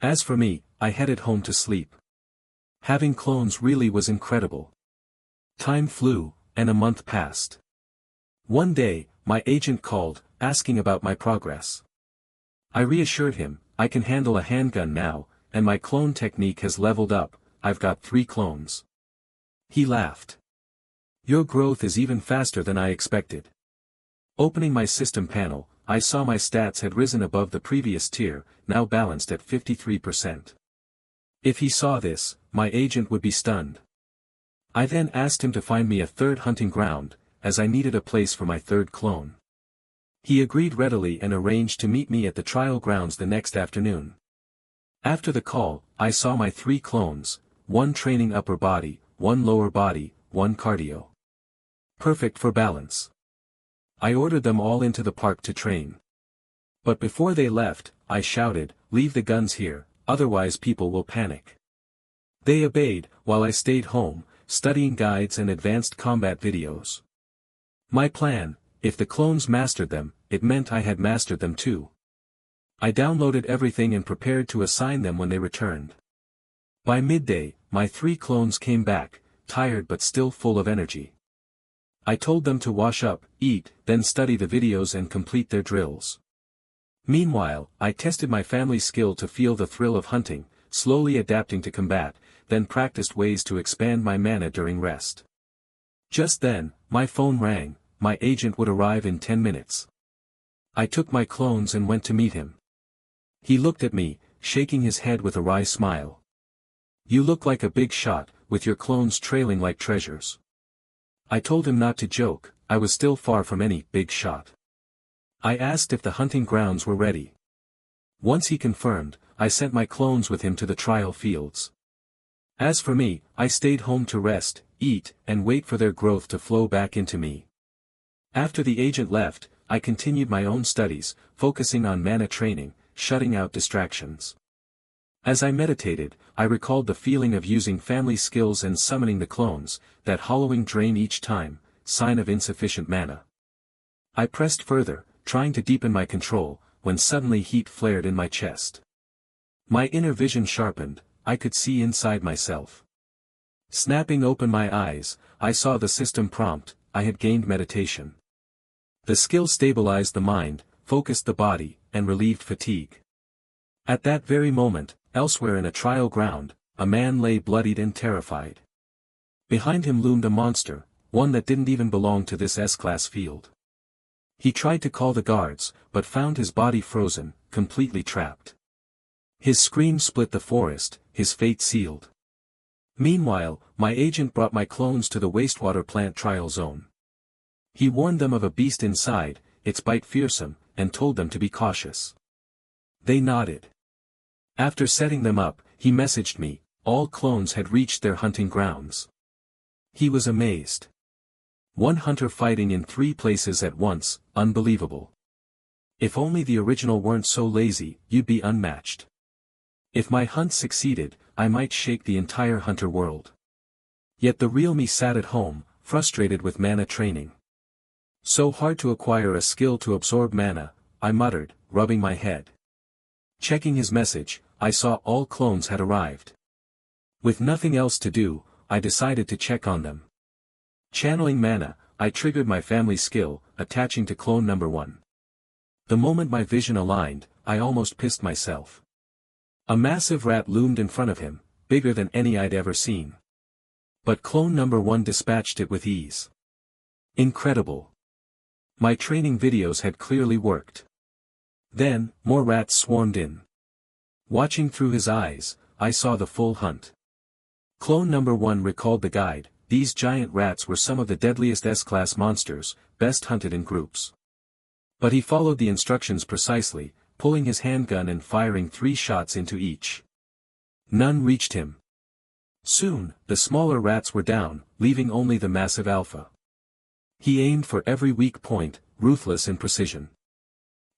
Speaker 1: As for me, I headed home to sleep. Having clones really was incredible. Time flew, and a month passed. One day, my agent called, asking about my progress. I reassured him, "I can handle a handgun now, and my clone technique has leveled up. I've got 3 clones." He laughed. "Your growth is even faster than I expected." Opening my system panel, I saw my stats had risen above the previous tier, now balanced at 53%. If he saw this, my agent would be stunned. I then asked him to find me a 3rd hunting ground, as I needed a place for my 3rd clone. He agreed readily and arranged to meet me at the trial grounds the next afternoon. After the call, I saw my 3 clones, 1 training upper body, 1 lower body, 1 cardio. Perfect for balance. I ordered them all into the park to train. But before they left, I shouted, "Leave the guns here, otherwise people will panic." They obeyed, while I stayed home, studying guides and advanced combat videos. My plan: if the clones mastered them, it meant I had mastered them too. I downloaded everything and prepared to assign them when they returned. By midday, my 3 clones came back, tired but still full of energy. I told them to wash up, eat, then study the videos and complete their drills. Meanwhile, I tested my family's skill to feel the thrill of hunting, slowly adapting to combat, then practiced ways to expand my mana during rest. Just then, my phone rang. My agent would arrive in 10 minutes. I took my clones and went to meet him. He looked at me, shaking his head with a wry smile. "You look like a big shot, with your clones trailing like treasures." I told him not to joke, I was still far from any big shot. I asked if the hunting grounds were ready. Once he confirmed, I sent my clones with him to the trial fields. As for me, I stayed home to rest, eat, and wait for their growth to flow back into me. After the agent left, I continued my own studies, focusing on mana training, shutting out distractions. As I meditated, I recalled the feeling of using family skills and summoning the clones, that hollowing drain each time, sign of insufficient mana. I pressed further, trying to deepen my control, when suddenly heat flared in my chest. My inner vision sharpened, I could see inside myself. Snapping open my eyes, I saw the system prompt. I had gained meditation. The skill stabilized the mind, focused the body, and relieved fatigue. At that very moment, elsewhere in a trial ground, a man lay bloodied and terrified. Behind him loomed a monster, one that didn't even belong to this S-class field. He tried to call the guards, but found his body frozen, completely trapped. His scream split the forest, his fate sealed. Meanwhile, my agent brought my clones to the wastewater plant trial zone. He warned them of a beast inside, its bite fearsome, and told them to be cautious. They nodded. After setting them up, he messaged me, all clones had reached their hunting grounds. He was amazed. One hunter fighting in 3 places at once, unbelievable. If only the original weren't so lazy, you'd be unmatched. If my hunt succeeded, I might shake the entire hunter world. Yet the real me sat at home, frustrated with mana training. So hard to acquire a skill to absorb mana, I muttered, rubbing my head. Checking his message, I saw all clones had arrived. With nothing else to do, I decided to check on them. Channeling mana, I triggered my family skill, attaching to clone number 1. The moment my vision aligned, I almost pissed myself. A massive rat loomed in front of him, bigger than any I'd ever seen. But clone number 1 dispatched it with ease. Incredible. My training videos had clearly worked. Then, more rats swarmed in. Watching through his eyes, I saw the full hunt. Clone number 1 recalled the guide. These giant rats were some of the deadliest S-class monsters, best hunted in groups. But he followed the instructions precisely, pulling his handgun and firing 3 shots into each. None reached him. Soon, the smaller rats were down, leaving only the massive alpha. He aimed for every weak point, ruthless in precision.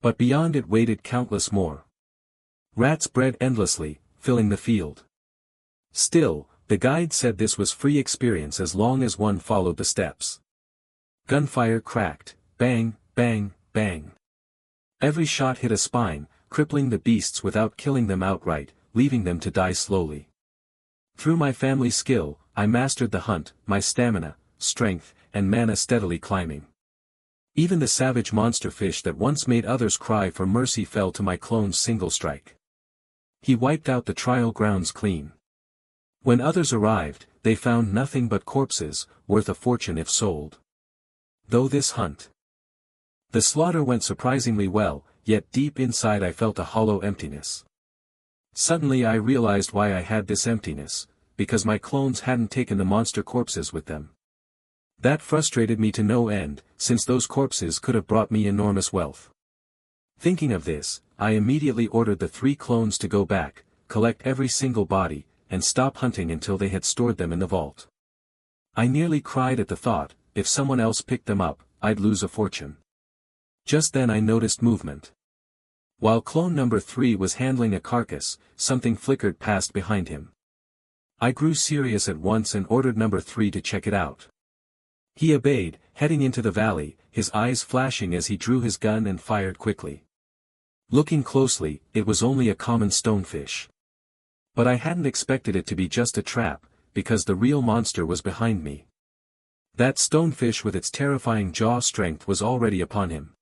Speaker 1: But beyond it waited countless more. Rats bred endlessly, filling the field. Still, the guide said this was free experience as long as one followed the steps. Gunfire cracked, bang, bang, bang. Every shot hit a spine, crippling the beasts without killing them outright, leaving them to die slowly. Through my family skill, I mastered the hunt, my stamina, strength, and mana steadily climbing. Even the savage monster fish that once made others cry for mercy fell to my clone's single strike. He wiped out the trial grounds clean. When others arrived, they found nothing but corpses, worth a fortune if sold. Though this hunt. The slaughter went surprisingly well, yet deep inside I felt a hollow emptiness. Suddenly I realized why I had this emptiness, because my clones hadn't taken the monster corpses with them. That frustrated me to no end, since those corpses could have brought me enormous wealth. Thinking of this, I immediately ordered the 3 clones to go back, collect every single body, and stop hunting until they had stored them in the vault. I nearly cried at the thought, if someone else picked them up, I'd lose a fortune. Just then I noticed movement. While clone number 3 was handling a carcass, something flickered past behind him. I grew serious at once and ordered number 3 to check it out. He obeyed, heading into the valley, his eyes flashing as he drew his gun and fired quickly. Looking closely, it was only a common stonefish. But I hadn't expected it to be just a trap, because the real monster was behind me. That stonefish with its terrifying jaw strength was already upon him.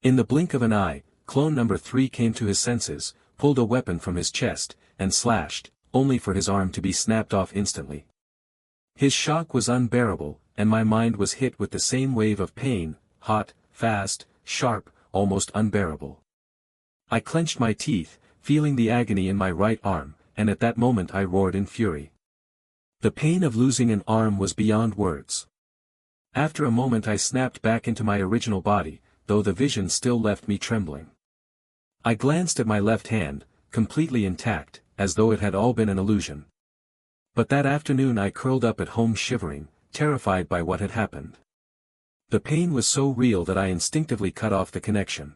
Speaker 1: In the blink of an eye, clone number 3 came to his senses, pulled a weapon from his chest, and slashed, only for his arm to be snapped off instantly. His shock was unbearable, and my mind was hit with the same wave of pain, hot, fast, sharp, almost unbearable. I clenched my teeth, feeling the agony in my right arm, and at that moment I roared in fury. The pain of losing an arm was beyond words. After a moment I snapped back into my original body, though the vision still left me trembling. I glanced at my left hand, completely intact, as though it had all been an illusion. But that afternoon I curled up at home shivering, terrified by what had happened. The pain was so real that I instinctively cut off the connection.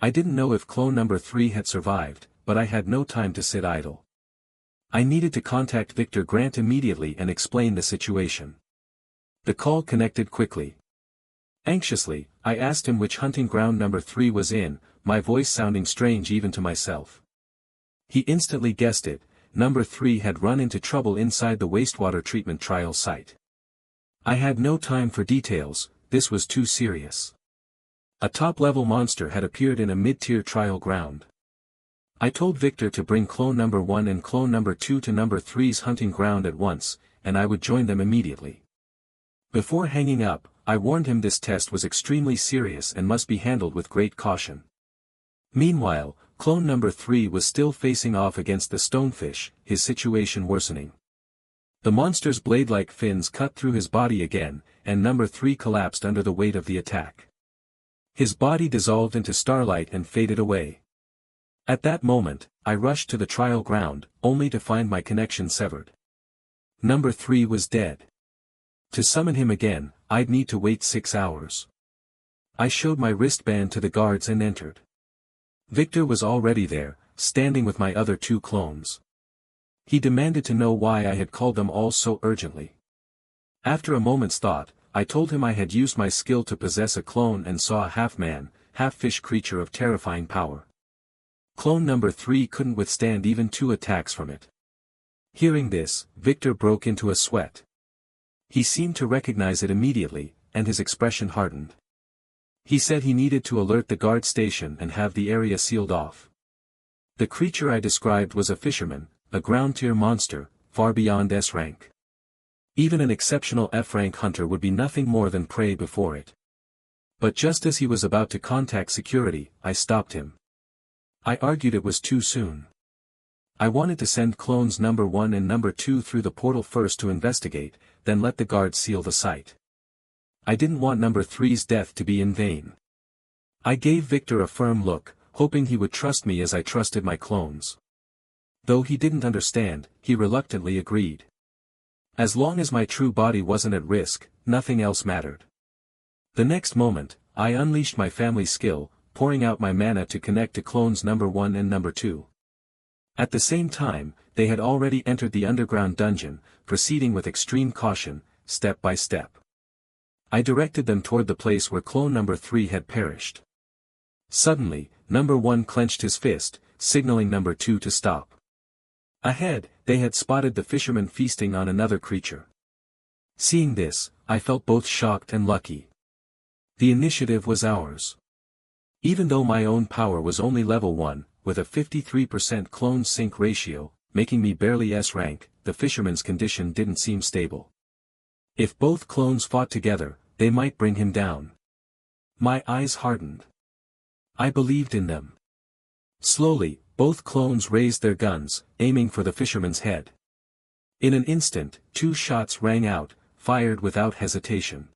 Speaker 1: I didn't know if clone number 3 had survived, but I had no time to sit idle. I needed to contact Victor Grant immediately and explain the situation. The call connected quickly. Anxiously, I asked him which hunting ground number 3 was in, my voice sounding strange even to myself. He instantly guessed it. Number 3 had run into trouble inside the wastewater treatment trial site. I had no time for details, this was too serious. A top-level monster had appeared in a mid-tier trial ground. I told Victor to bring clone number 1 and clone number 2 to number 3's hunting ground at once, and I would join them immediately. Before hanging up, I warned him this test was extremely serious and must be handled with great caution. Meanwhile, clone number 3 was still facing off against the stonefish, his situation worsening. The monster's blade-like fins cut through his body again, and number 3 collapsed under the weight of the attack. His body dissolved into starlight and faded away. At that moment, I rushed to the trial ground, only to find my connection severed. Number 3 was dead. To summon him again, I'd need to wait 6 hours. I showed my wristband to the guards and entered. Victor was already there, standing with my other 2 clones. He demanded to know why I had called them all so urgently. After a moment's thought, I told him I had used my skill to possess a clone and saw a half-man, half-fish creature of terrifying power. Clone number 3 couldn't withstand even 2 attacks from it. Hearing this, Victor broke into a sweat. He seemed to recognize it immediately, and his expression hardened. He said he needed to alert the guard station and have the area sealed off. The creature I described was a fisherman, a ground-tier monster, far beyond S rank. Even an exceptional F-rank hunter would be nothing more than prey before it. But just as he was about to contact security, I stopped him. I argued it was too soon. I wanted to send clones number 1 and number 2 through the portal first to investigate, then let the guards seal the site. I didn't want number 3's death to be in vain. I gave Victor a firm look, hoping he would trust me as I trusted my clones. Though he didn't understand, he reluctantly agreed. As long as my true body wasn't at risk, nothing else mattered. The next moment, I unleashed my family skill, pouring out my mana to connect to clones number 1 and number 2. At the same time, they had already entered the underground dungeon, proceeding with extreme caution, step by step. I directed them toward the place where clone number 3 had perished. Suddenly, number 1 clenched his fist, signaling number 2 to stop. Ahead, they had spotted the fisherman feasting on another creature. Seeing this, I felt both shocked and lucky. The initiative was ours. Even though my own power was only level 1, with a 53% clone sync ratio, making me barely S rank, the fisherman's condition didn't seem stable. If both clones fought together, they might bring him down. My eyes hardened. I believed in them. Slowly, both clones raised their guns, aiming for the fisherman's head. In an instant, 2 shots rang out, fired without hesitation.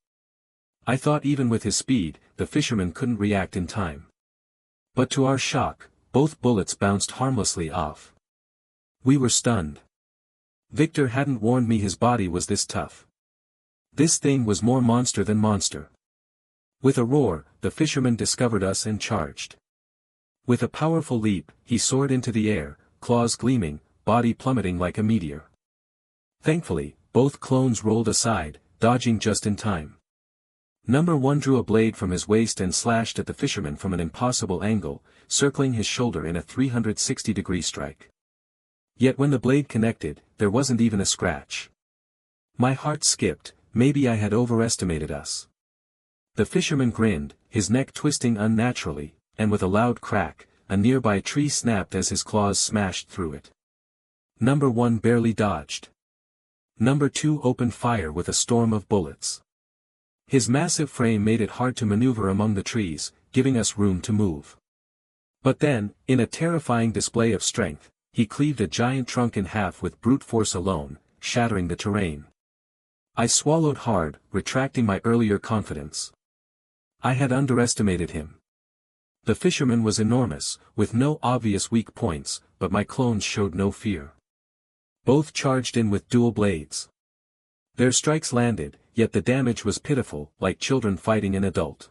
Speaker 1: I thought even with his speed, the fisherman couldn't react in time. But to our shock, both bullets bounced harmlessly off. We were stunned. Victor hadn't warned me his body was this tough. This thing was more monster than monster. With a roar, the fisherman discovered us and charged. With a powerful leap, he soared into the air, claws gleaming, body plummeting like a meteor. Thankfully, both clones rolled aside, dodging just in time. Number 1 drew a blade from his waist and slashed at the fisherman from an impossible angle, circling his shoulder in a 360-degree strike. Yet when the blade connected, there wasn't even a scratch. My heart skipped, maybe I had overestimated us. The fisherman grinned, his neck twisting unnaturally, and with a loud crack, a nearby tree snapped as his claws smashed through it. Number 1 barely dodged. Number 2 opened fire with a storm of bullets. His massive frame made it hard to maneuver among the trees, giving us room to move. But then, in a terrifying display of strength, he cleaved a giant trunk in half with brute force alone, shattering the terrain. I swallowed hard, retracting my earlier confidence. I had underestimated him. The fisherman was enormous, with no obvious weak points, but my clones showed no fear. Both charged in with dual blades. Their strikes landed, yet the damage was pitiful, like children fighting an adult.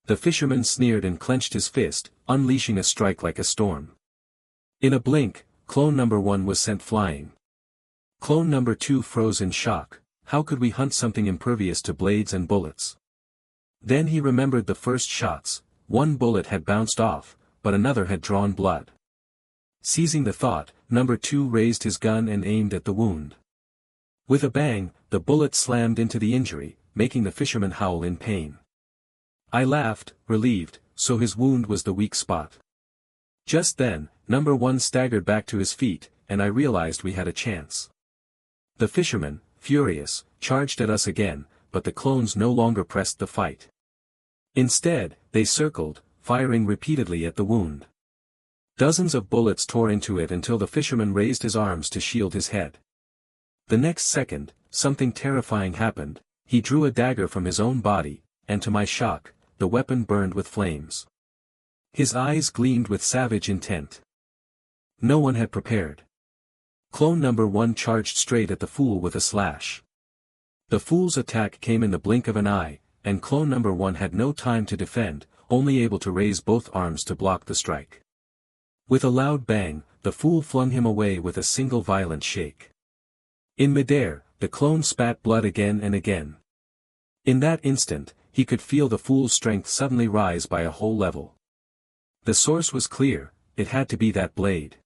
Speaker 1: The fisherman sneered and clenched his fist, unleashing a strike like a storm. In a blink, clone number 1 was sent flying. Clone number 2 froze in shock. How could we hunt something impervious to blades and bullets? Then he remembered the first shots. One bullet had bounced off, but another had drawn blood. Seizing the thought, number 2 raised his gun and aimed at the wound. With a bang, the bullet slammed into the injury, making the fisherman howl in pain. I laughed, relieved, so his wound was the weak spot. Just then, number 1 staggered back to his feet, and I realized we had a chance. The fisherman, furious, charged at us again, but the clones no longer pressed the fight. Instead, they circled, firing repeatedly at the wound. Dozens of bullets tore into it until the fisherman raised his arms to shield his head. The next second, something terrifying happened. He drew a dagger from his own body, and to my shock, the weapon burned with flames. His eyes gleamed with savage intent. No one had prepared. Clone number 1 charged straight at the fool with a slash. The fool's attack came in the blink of an eye, and clone number 1 had no time to defend, only able to raise both arms to block the strike. With a loud bang, the fool flung him away with a single violent shake. In midair, the clone spat blood again and again. In that instant, he could feel the fool's strength suddenly rise by a whole level. The source was clear, it had to be that blade.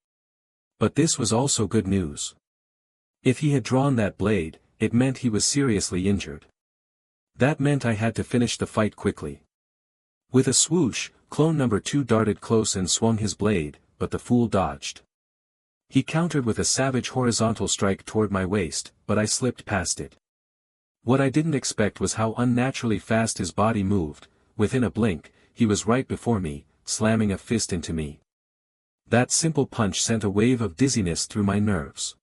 Speaker 1: But this was also good news. If he had drawn that blade, it meant he was seriously injured. That meant I had to finish the fight quickly. With a swoosh, clone number 2 darted close and swung his blade, but the fool dodged. He countered with a savage horizontal strike toward my waist, but I slipped past it. What I didn't expect was how unnaturally fast his body moved. Within a blink, he was right before me, slamming a fist into me. That simple punch sent a wave of dizziness through my nerves.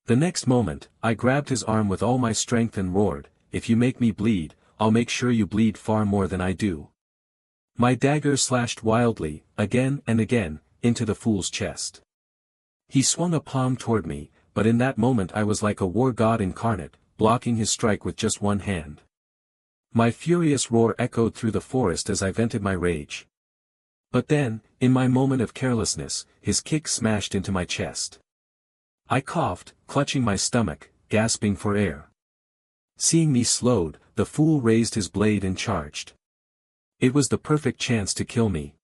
Speaker 1: The next moment, I grabbed his arm with all my strength and roared, "If you make me bleed, I'll make sure you bleed far more than I do." My dagger slashed wildly, again and again, into the fool's chest. He swung a palm toward me, but in that moment I was like a war god incarnate, blocking his strike with just one hand. My furious roar echoed through the forest as I vented my rage. But then, in my moment of carelessness, his kick smashed into my chest. I coughed, clutching my stomach, gasping for air. Seeing me slowed, the fool raised his blade and charged. It was the perfect chance to kill me.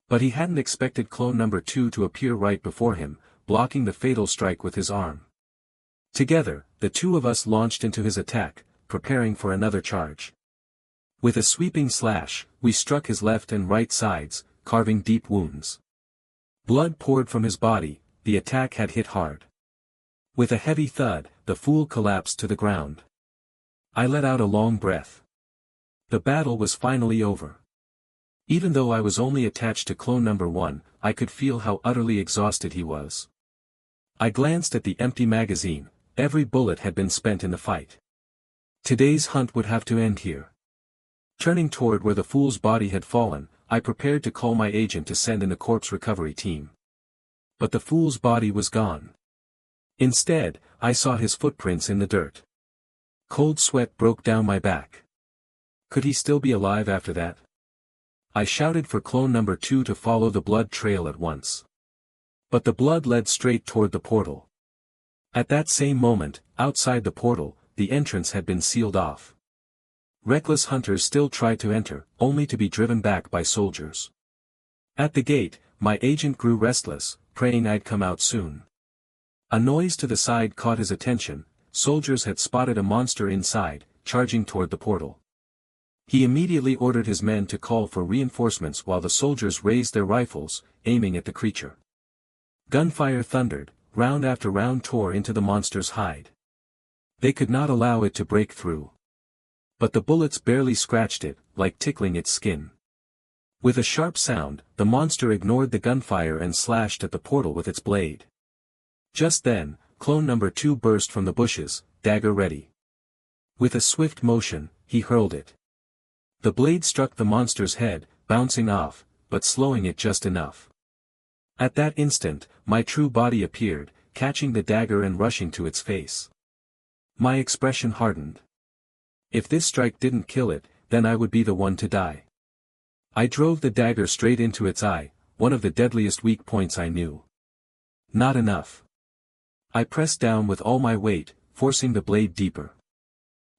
Speaker 1: But he hadn't expected clone number 2 to appear right before him, blocking the fatal strike with his arm. Together, the two of us launched into his attack, preparing for another charge. With a sweeping slash, we struck his left and right sides, carving deep wounds. Blood poured from his body, the attack had hit hard. With a heavy thud, the fool collapsed to the ground. I let out a long breath. The battle was finally over. Even though I was only attached to clone number 1, I could feel how utterly exhausted he was. I glanced at the empty magazine. Every bullet had been spent in the fight. Today's hunt would have to end here. Turning toward where the fool's body had fallen, I prepared to call my agent to send in a corpse recovery team. But the fool's body was gone. Instead, I saw his footprints in the dirt. Cold sweat broke down my back. Could he still be alive after that? I shouted for clone number 2 to follow the blood trail at once. But the blood led straight toward the portal. At that same moment, outside the portal, the entrance had been sealed off. Reckless hunters still tried to enter, only to be driven back by soldiers. At the gate, my agent grew restless, praying I'd come out soon. A noise to the side caught his attention. Soldiers had spotted a monster inside, charging toward the portal. He immediately ordered his men to call for reinforcements while the soldiers raised their rifles, aiming at the creature. Gunfire thundered, round after round tore into the monster's hide. They could not allow it to break through. But the bullets barely scratched it, like tickling its skin. With a sharp sound, the monster ignored the gunfire and slashed at the portal with its blade. Just then, clone number 2 burst from the bushes, dagger ready. With a swift motion, he hurled it. The blade struck the monster's head, bouncing off, but slowing it just enough. At that instant, my true body appeared, catching the dagger and rushing to its face. My expression hardened. If this strike didn't kill it, then I would be the one to die. I drove the dagger straight into its eye, one of the deadliest weak points I knew. Not enough. I pressed down with all my weight, forcing the blade deeper.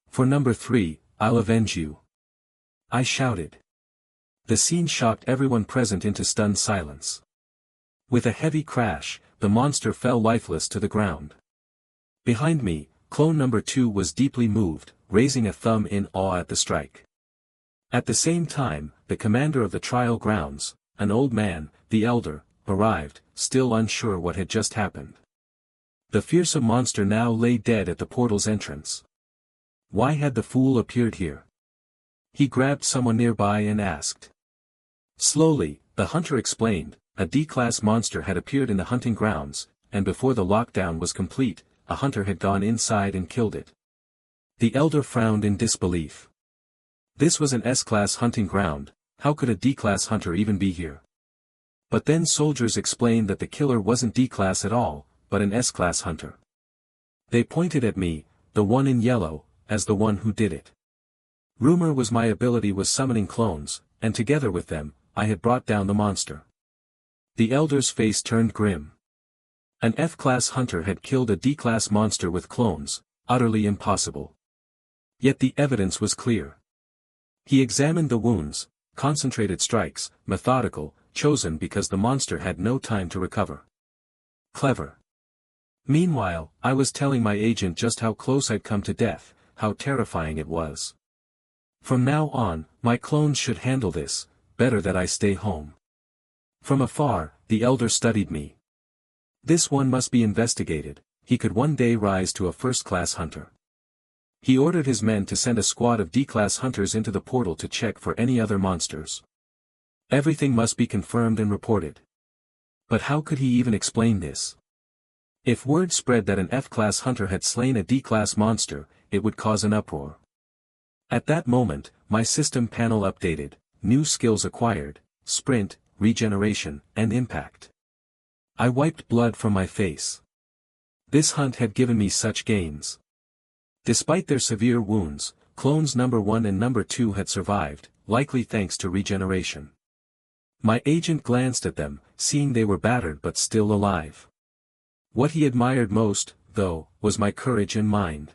Speaker 1: For number 3, I'll avenge you. I shouted. The scene shocked everyone present into stunned silence. With a heavy crash, the monster fell lifeless to the ground. Behind me, clone number 2 was deeply moved, raising a thumb in awe at the strike. At the same time, the commander of the trial grounds, an old man, the elder, arrived, still unsure what had just happened. The fearsome monster now lay dead at the portal's entrance. Why had the fool appeared here? He grabbed someone nearby and asked. Slowly, the hunter explained, a D-class monster had appeared in the hunting grounds, and before the lockdown was complete, a hunter had gone inside and killed it. The elder frowned in disbelief. This was an S-class hunting ground, how could a D-class hunter even be here? But then soldiers explained that the killer wasn't D-class at all, but an S-class hunter. They pointed at me, the one in yellow, as the one who did it. Rumor was my ability was summoning clones, and together with them, I had brought down the monster. The elder's face turned grim. An F-class hunter had killed a D-class monster with clones, utterly impossible. Yet the evidence was clear. He examined the wounds, concentrated strikes, methodical, chosen because the monster had no time to recover. Clever. Meanwhile, I was telling my agent just how close I'd come to death, how terrifying it was. From now on, my clones should handle this, better that I stay home. From afar, the elder studied me. This one must be investigated, he could one day rise to a first-class hunter. He ordered his men to send a squad of D-class hunters into the portal to check for any other monsters. Everything must be confirmed and reported. But how could he even explain this? If word spread that an F-class hunter had slain a D-class monster, it would cause an uproar. At that moment, my system panel updated, new skills acquired, sprint, regeneration, and impact. I wiped blood from my face. This hunt had given me such gains. Despite their severe wounds, clones number 1 and number 2 had survived, likely thanks to regeneration. My agent glanced at them, seeing they were battered but still alive. What he admired most, though, was my courage and mind.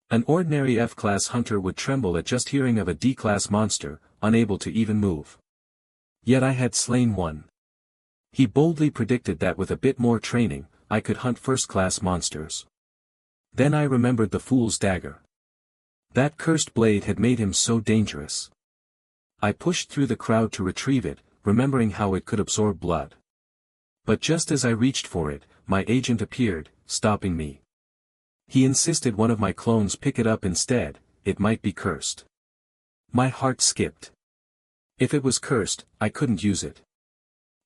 Speaker 1: An ordinary F-class hunter would tremble at just hearing of a D-class monster, unable to even move. Yet I had slain one. He boldly predicted that with a bit more training, I could hunt first-class monsters. Then I remembered the fool's dagger. That cursed blade had made him so dangerous. I pushed through the crowd to retrieve it, remembering how it could absorb blood. But just as I reached for it, my agent appeared, stopping me. He insisted one of my clones pick it up instead, it might be cursed. My heart skipped. If it was cursed, I couldn't use it.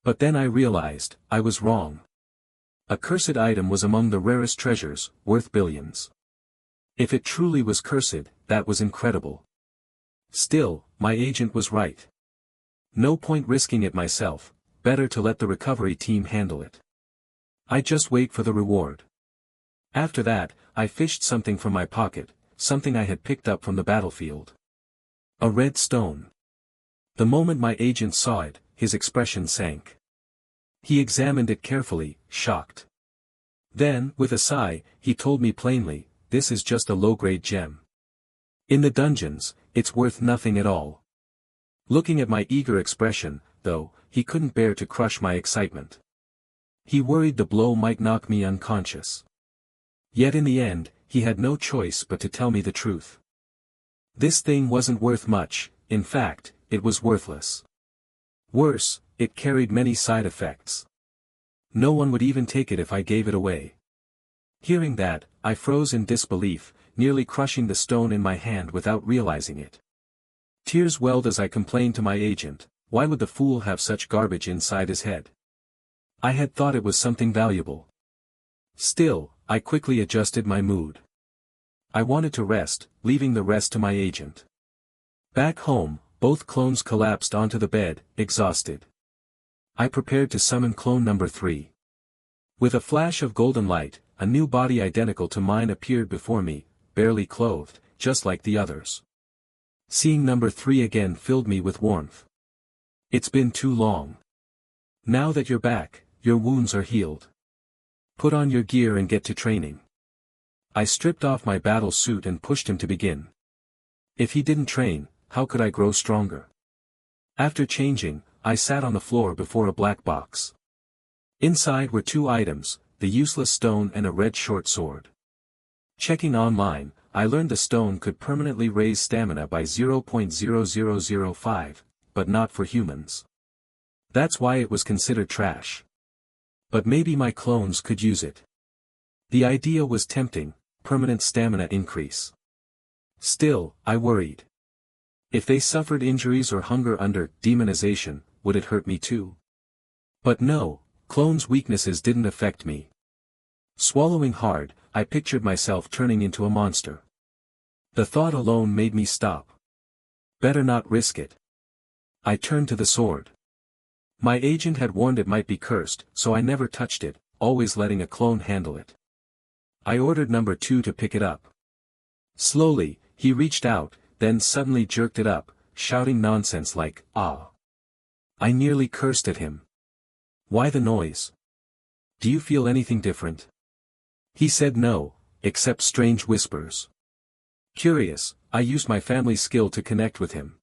Speaker 1: But then I realized, I was wrong. A cursed item was among the rarest treasures, worth billions. If it truly was cursed, that was incredible. Still, my agent was right. No point risking it myself, better to let the recovery team handle it. I just wait for the reward. After that, I fished something from my pocket, something I had picked up from the battlefield. A red stone. The moment my agent saw it, his expression sank. He examined it carefully, shocked. Then, with a sigh, he told me plainly, this is just a low-grade gem. In the dungeons, it's worth nothing at all. Looking at my eager expression, though, he couldn't bear to crush my excitement. He worried the blow might knock me unconscious. Yet in the end, he had no choice but to tell me the truth. This thing wasn't worth much, in fact, it was worthless. Worse, it carried many side effects. No one would even take it if I gave it away. Hearing that, I froze in disbelief, nearly crushing the stone in my hand without realizing it. Tears welled as I complained to my agent, why would the fool have such garbage inside his head? I had thought it was something valuable. Still, I quickly adjusted my mood. I wanted to rest, leaving the rest to my agent. Back home, both clones collapsed onto the bed, exhausted. I prepared to summon clone number 3. With a flash of golden light, a new body identical to mine appeared before me, barely clothed, just like the others. Seeing number 3 again filled me with warmth. It's been too long. Now that you're back, your wounds are healed. Put on your gear and get to training. I stripped off my battle suit and pushed him to begin. If he didn't train, how could I grow stronger? After changing, I sat on the floor before a black box. Inside were two items, the useless stone and a red short sword. Checking online, I learned the stone could permanently raise stamina by 0.0005, but not for humans. That's why it was considered trash. But maybe my clones could use it. The idea was tempting, permanent stamina increase. Still, I worried. If they suffered injuries or hunger under demonization, would it hurt me too? But no, clones' weaknesses didn't affect me. Swallowing hard, I pictured myself turning into a monster. The thought alone made me stop. Better not risk it. I turned to the sword. My agent had warned it might be cursed, so I never touched it, always letting a clone handle it. I ordered number 2 to pick it up. Slowly, he reached out, then suddenly jerked it up, shouting nonsense like, "Ah." I nearly cursed at him. Why the noise? Do you feel anything different? He said no, except strange whispers. Curious, I used my family skill to connect with him.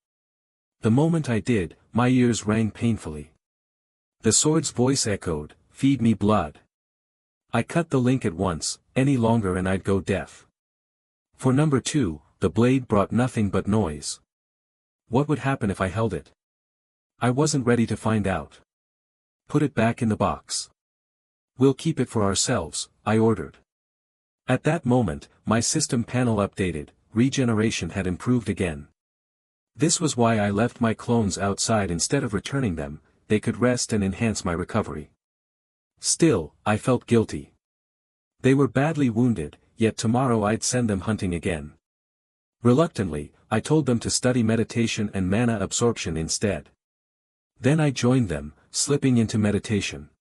Speaker 1: The moment I did, my ears rang painfully. The sword's voice echoed, "Feed me blood." I cut the link at once, any longer and I'd go deaf. For number 2, the blade brought nothing but noise. What would happen if I held it? I wasn't ready to find out. Put it back in the box. We'll keep it for ourselves, I ordered. At that moment, my system panel updated, regeneration had improved again. This was why I left my clones outside instead of returning them, they could rest and enhance my recovery. Still, I felt guilty. They were badly wounded, yet tomorrow I'd send them hunting again. Reluctantly, I told them to study meditation and mana absorption instead. Then I joined them, slipping into meditation.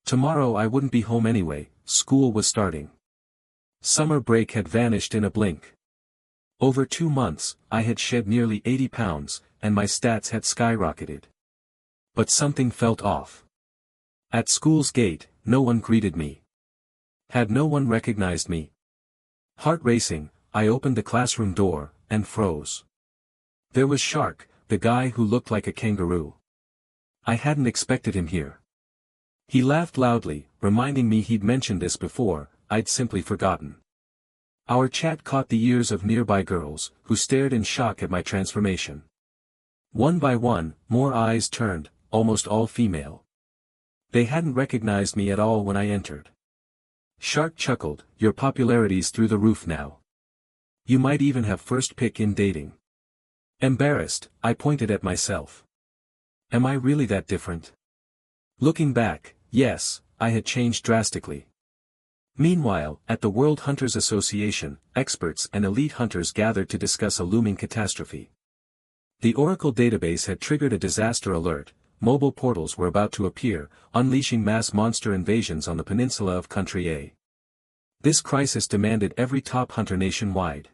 Speaker 1: Tomorrow I wouldn't be home anyway, school was starting. Summer break had vanished in a blink. Over 2 months, I had shed nearly 80 pounds, and my stats had skyrocketed. But something felt off. At school's gate, no one greeted me. Had no one recognized me? Heart racing, I opened the classroom door, and froze. There was Shark, the guy who looked like a kangaroo. I hadn't expected him here. He laughed loudly, reminding me he'd mentioned this before, I'd simply forgotten. Our chat caught the ears of nearby girls, who stared in shock at my transformation. One by one, more eyes turned, almost all female. They hadn't recognized me at all when I entered. Shark chuckled, "Your popularity's through the roof now. You might even have first pick in dating." Embarrassed, I pointed at myself. Am I really that different? Looking back, yes, I had changed drastically. Meanwhile, at the World Hunters Association, experts and elite hunters gathered to discuss a looming catastrophe. The Oracle database had triggered a disaster alert, mobile portals were about to appear, unleashing mass monster invasions on the peninsula of Country A. This crisis demanded every top hunter nationwide.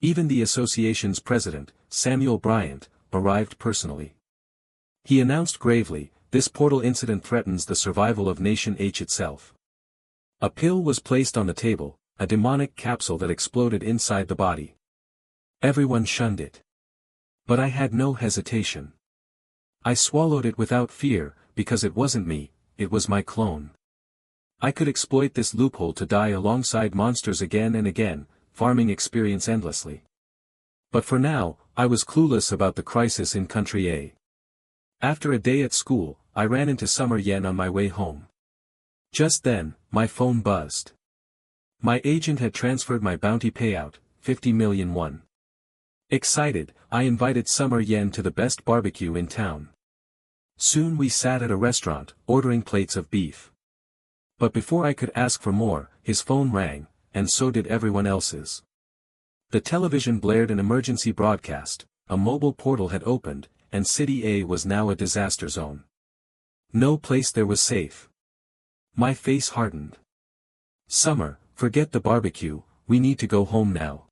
Speaker 1: Even the association's president, Samuel Bryant, arrived personally. He announced gravely, "This portal incident threatens the survival of Nation H itself." A pill was placed on the table, a demonic capsule that exploded inside the body. Everyone shunned it. But I had no hesitation. I swallowed it without fear, because it wasn't me, it was my clone. I could exploit this loophole to die alongside monsters again and again, farming experience endlessly. But for now, I was clueless about the crisis in Country A. After a day at school, I ran into Summer Yen on my way home. Just then, my phone buzzed. My agent had transferred my bounty payout, 50 million won. Excited, I invited Summer Yen to the best barbecue in town. Soon we sat at a restaurant, ordering plates of beef. But before I could ask for more, his phone rang, and so did everyone else's. The television blared an emergency broadcast, a mobile portal had opened, and City A was now a disaster zone. No place there was safe. My face hardened. "Summer, forget the barbecue, we need to go home now."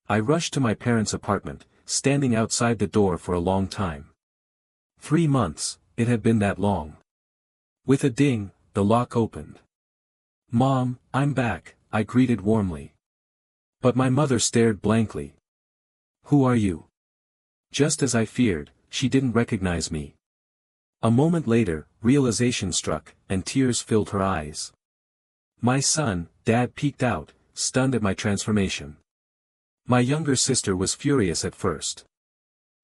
Speaker 1: I rushed to my parents' apartment, standing outside the door for a long time. 3 months, it had been that long. With a ding, the lock opened. Mom, I'm back, I greeted warmly. But my mother stared blankly. Who are you? Just as I feared, she didn't recognize me. A moment later, realization struck, and tears filled her eyes. My son, Dad peeked out, stunned at my transformation. My younger sister was furious at first.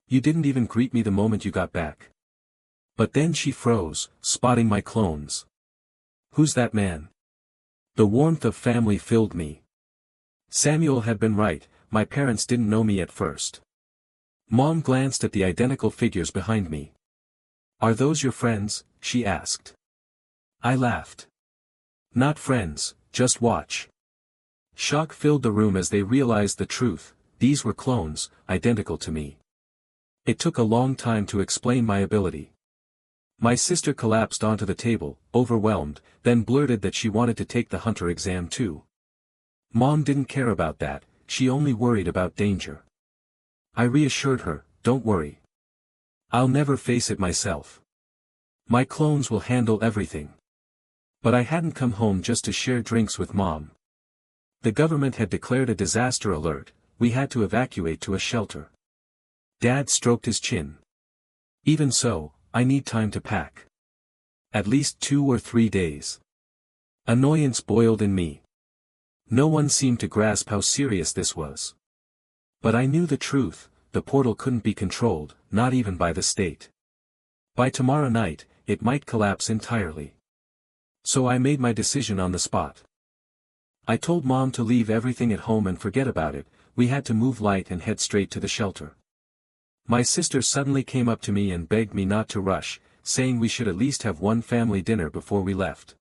Speaker 1: You didn't even greet me the moment you got back. But then she froze, spotting my clones. Who's that man? The warmth of family filled me. Samuel had been right, my parents didn't know me at first. Mom glanced at the identical figures behind me. Are those your friends? She asked. I laughed. Not friends, just watch. Shock filled the room as they realized the truth, these were clones, identical to me. It took a long time to explain my ability. My sister collapsed onto the table, overwhelmed, then blurted that she wanted to take the hunter exam too. Mom didn't care about that, she only worried about danger. I reassured her, don't worry. I'll never face it myself. My clones will handle everything. But I hadn't come home just to share drinks with Mom. The government had declared a disaster alert, we had to evacuate to a shelter. Dad stroked his chin. Even so, I need time to pack. At least 2 or 3 days. Annoyance boiled in me. No one seemed to grasp how serious this was. But I knew the truth, the portal couldn't be controlled, not even by the state. By tomorrow night, it might collapse entirely. So I made my decision on the spot. I told Mom to leave everything at home and forget about it, we had to move light and head straight to the shelter. My sister suddenly came up to me and begged me not to rush, saying we should at least have one family dinner before we left.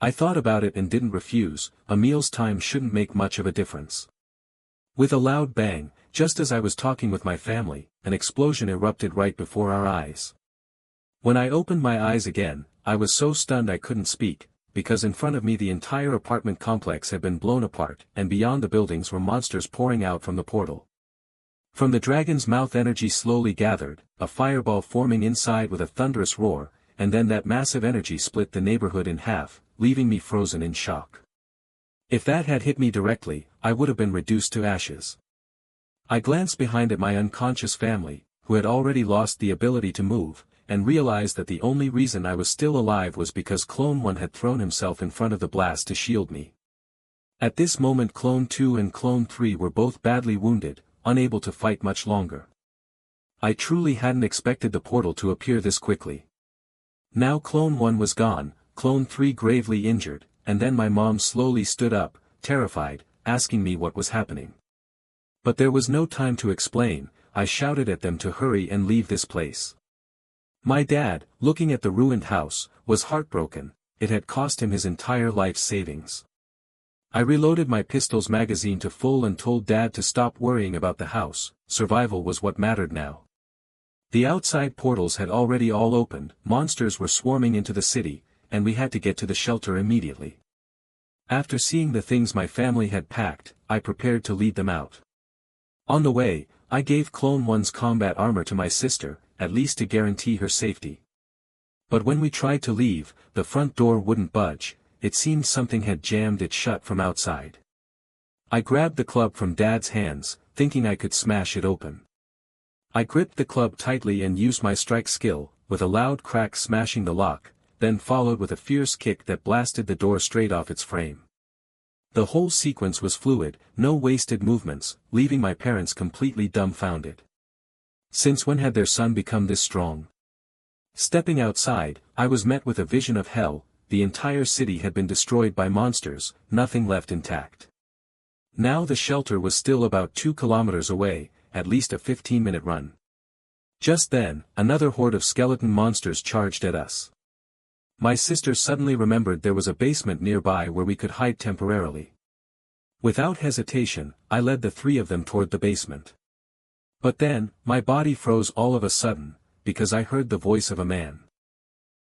Speaker 1: I thought about it and didn't refuse, a meal's time shouldn't make much of a difference. With a loud bang, just as I was talking with my family, an explosion erupted right before our eyes. When I opened my eyes again, I was so stunned I couldn't speak, because in front of me the entire apartment complex had been blown apart, and beyond the buildings were monsters pouring out from the portal. From the dragon's mouth energy slowly gathered, a fireball forming inside with a thunderous roar, and then that massive energy split the neighborhood in half, leaving me frozen in shock. If that had hit me directly, I would have been reduced to ashes. I glanced behind at my unconscious family, who had already lost the ability to move, and realized that the only reason I was still alive was because Clone 1 had thrown himself in front of the blast to shield me. At this moment Clone 2 and Clone 3 were both badly wounded, unable to fight much longer. I truly hadn't expected the portal to appear this quickly. Now Clone 1 was gone, Clone 3 gravely injured, and then my mom slowly stood up, terrified, asking me what was happening. But there was no time to explain, I shouted at them to hurry and leave this place. My dad, looking at the ruined house, was heartbroken, it had cost him his entire life's savings. I reloaded my pistol's magazine to full and told Dad to stop worrying about the house, survival was what mattered now. The outside portals had already all opened, monsters were swarming into the city, and we had to get to the shelter immediately. After seeing the things my family had packed, I prepared to lead them out. On the way, I gave Clone 1's combat armor to my sister, at least to guarantee her safety. But when we tried to leave, the front door wouldn't budge, it seemed something had jammed it shut from outside. I grabbed the club from Dad's hands, thinking I could smash it open. I gripped the club tightly and used my strike skill, with a loud crack smashing the lock, then followed with a fierce kick that blasted the door straight off its frame. The whole sequence was fluid, no wasted movements, leaving my parents completely dumbfounded. Since when had their son become this strong? Stepping outside, I was met with a vision of hell, the entire city had been destroyed by monsters, nothing left intact. Now the shelter was still about 2 kilometers away, at least a 15-minute run. Just then, another horde of skeleton monsters charged at us. My sister suddenly remembered there was a basement nearby where we could hide temporarily. Without hesitation, I led the 3 of them toward the basement. But then, my body froze all of a sudden, because I heard the voice of a man.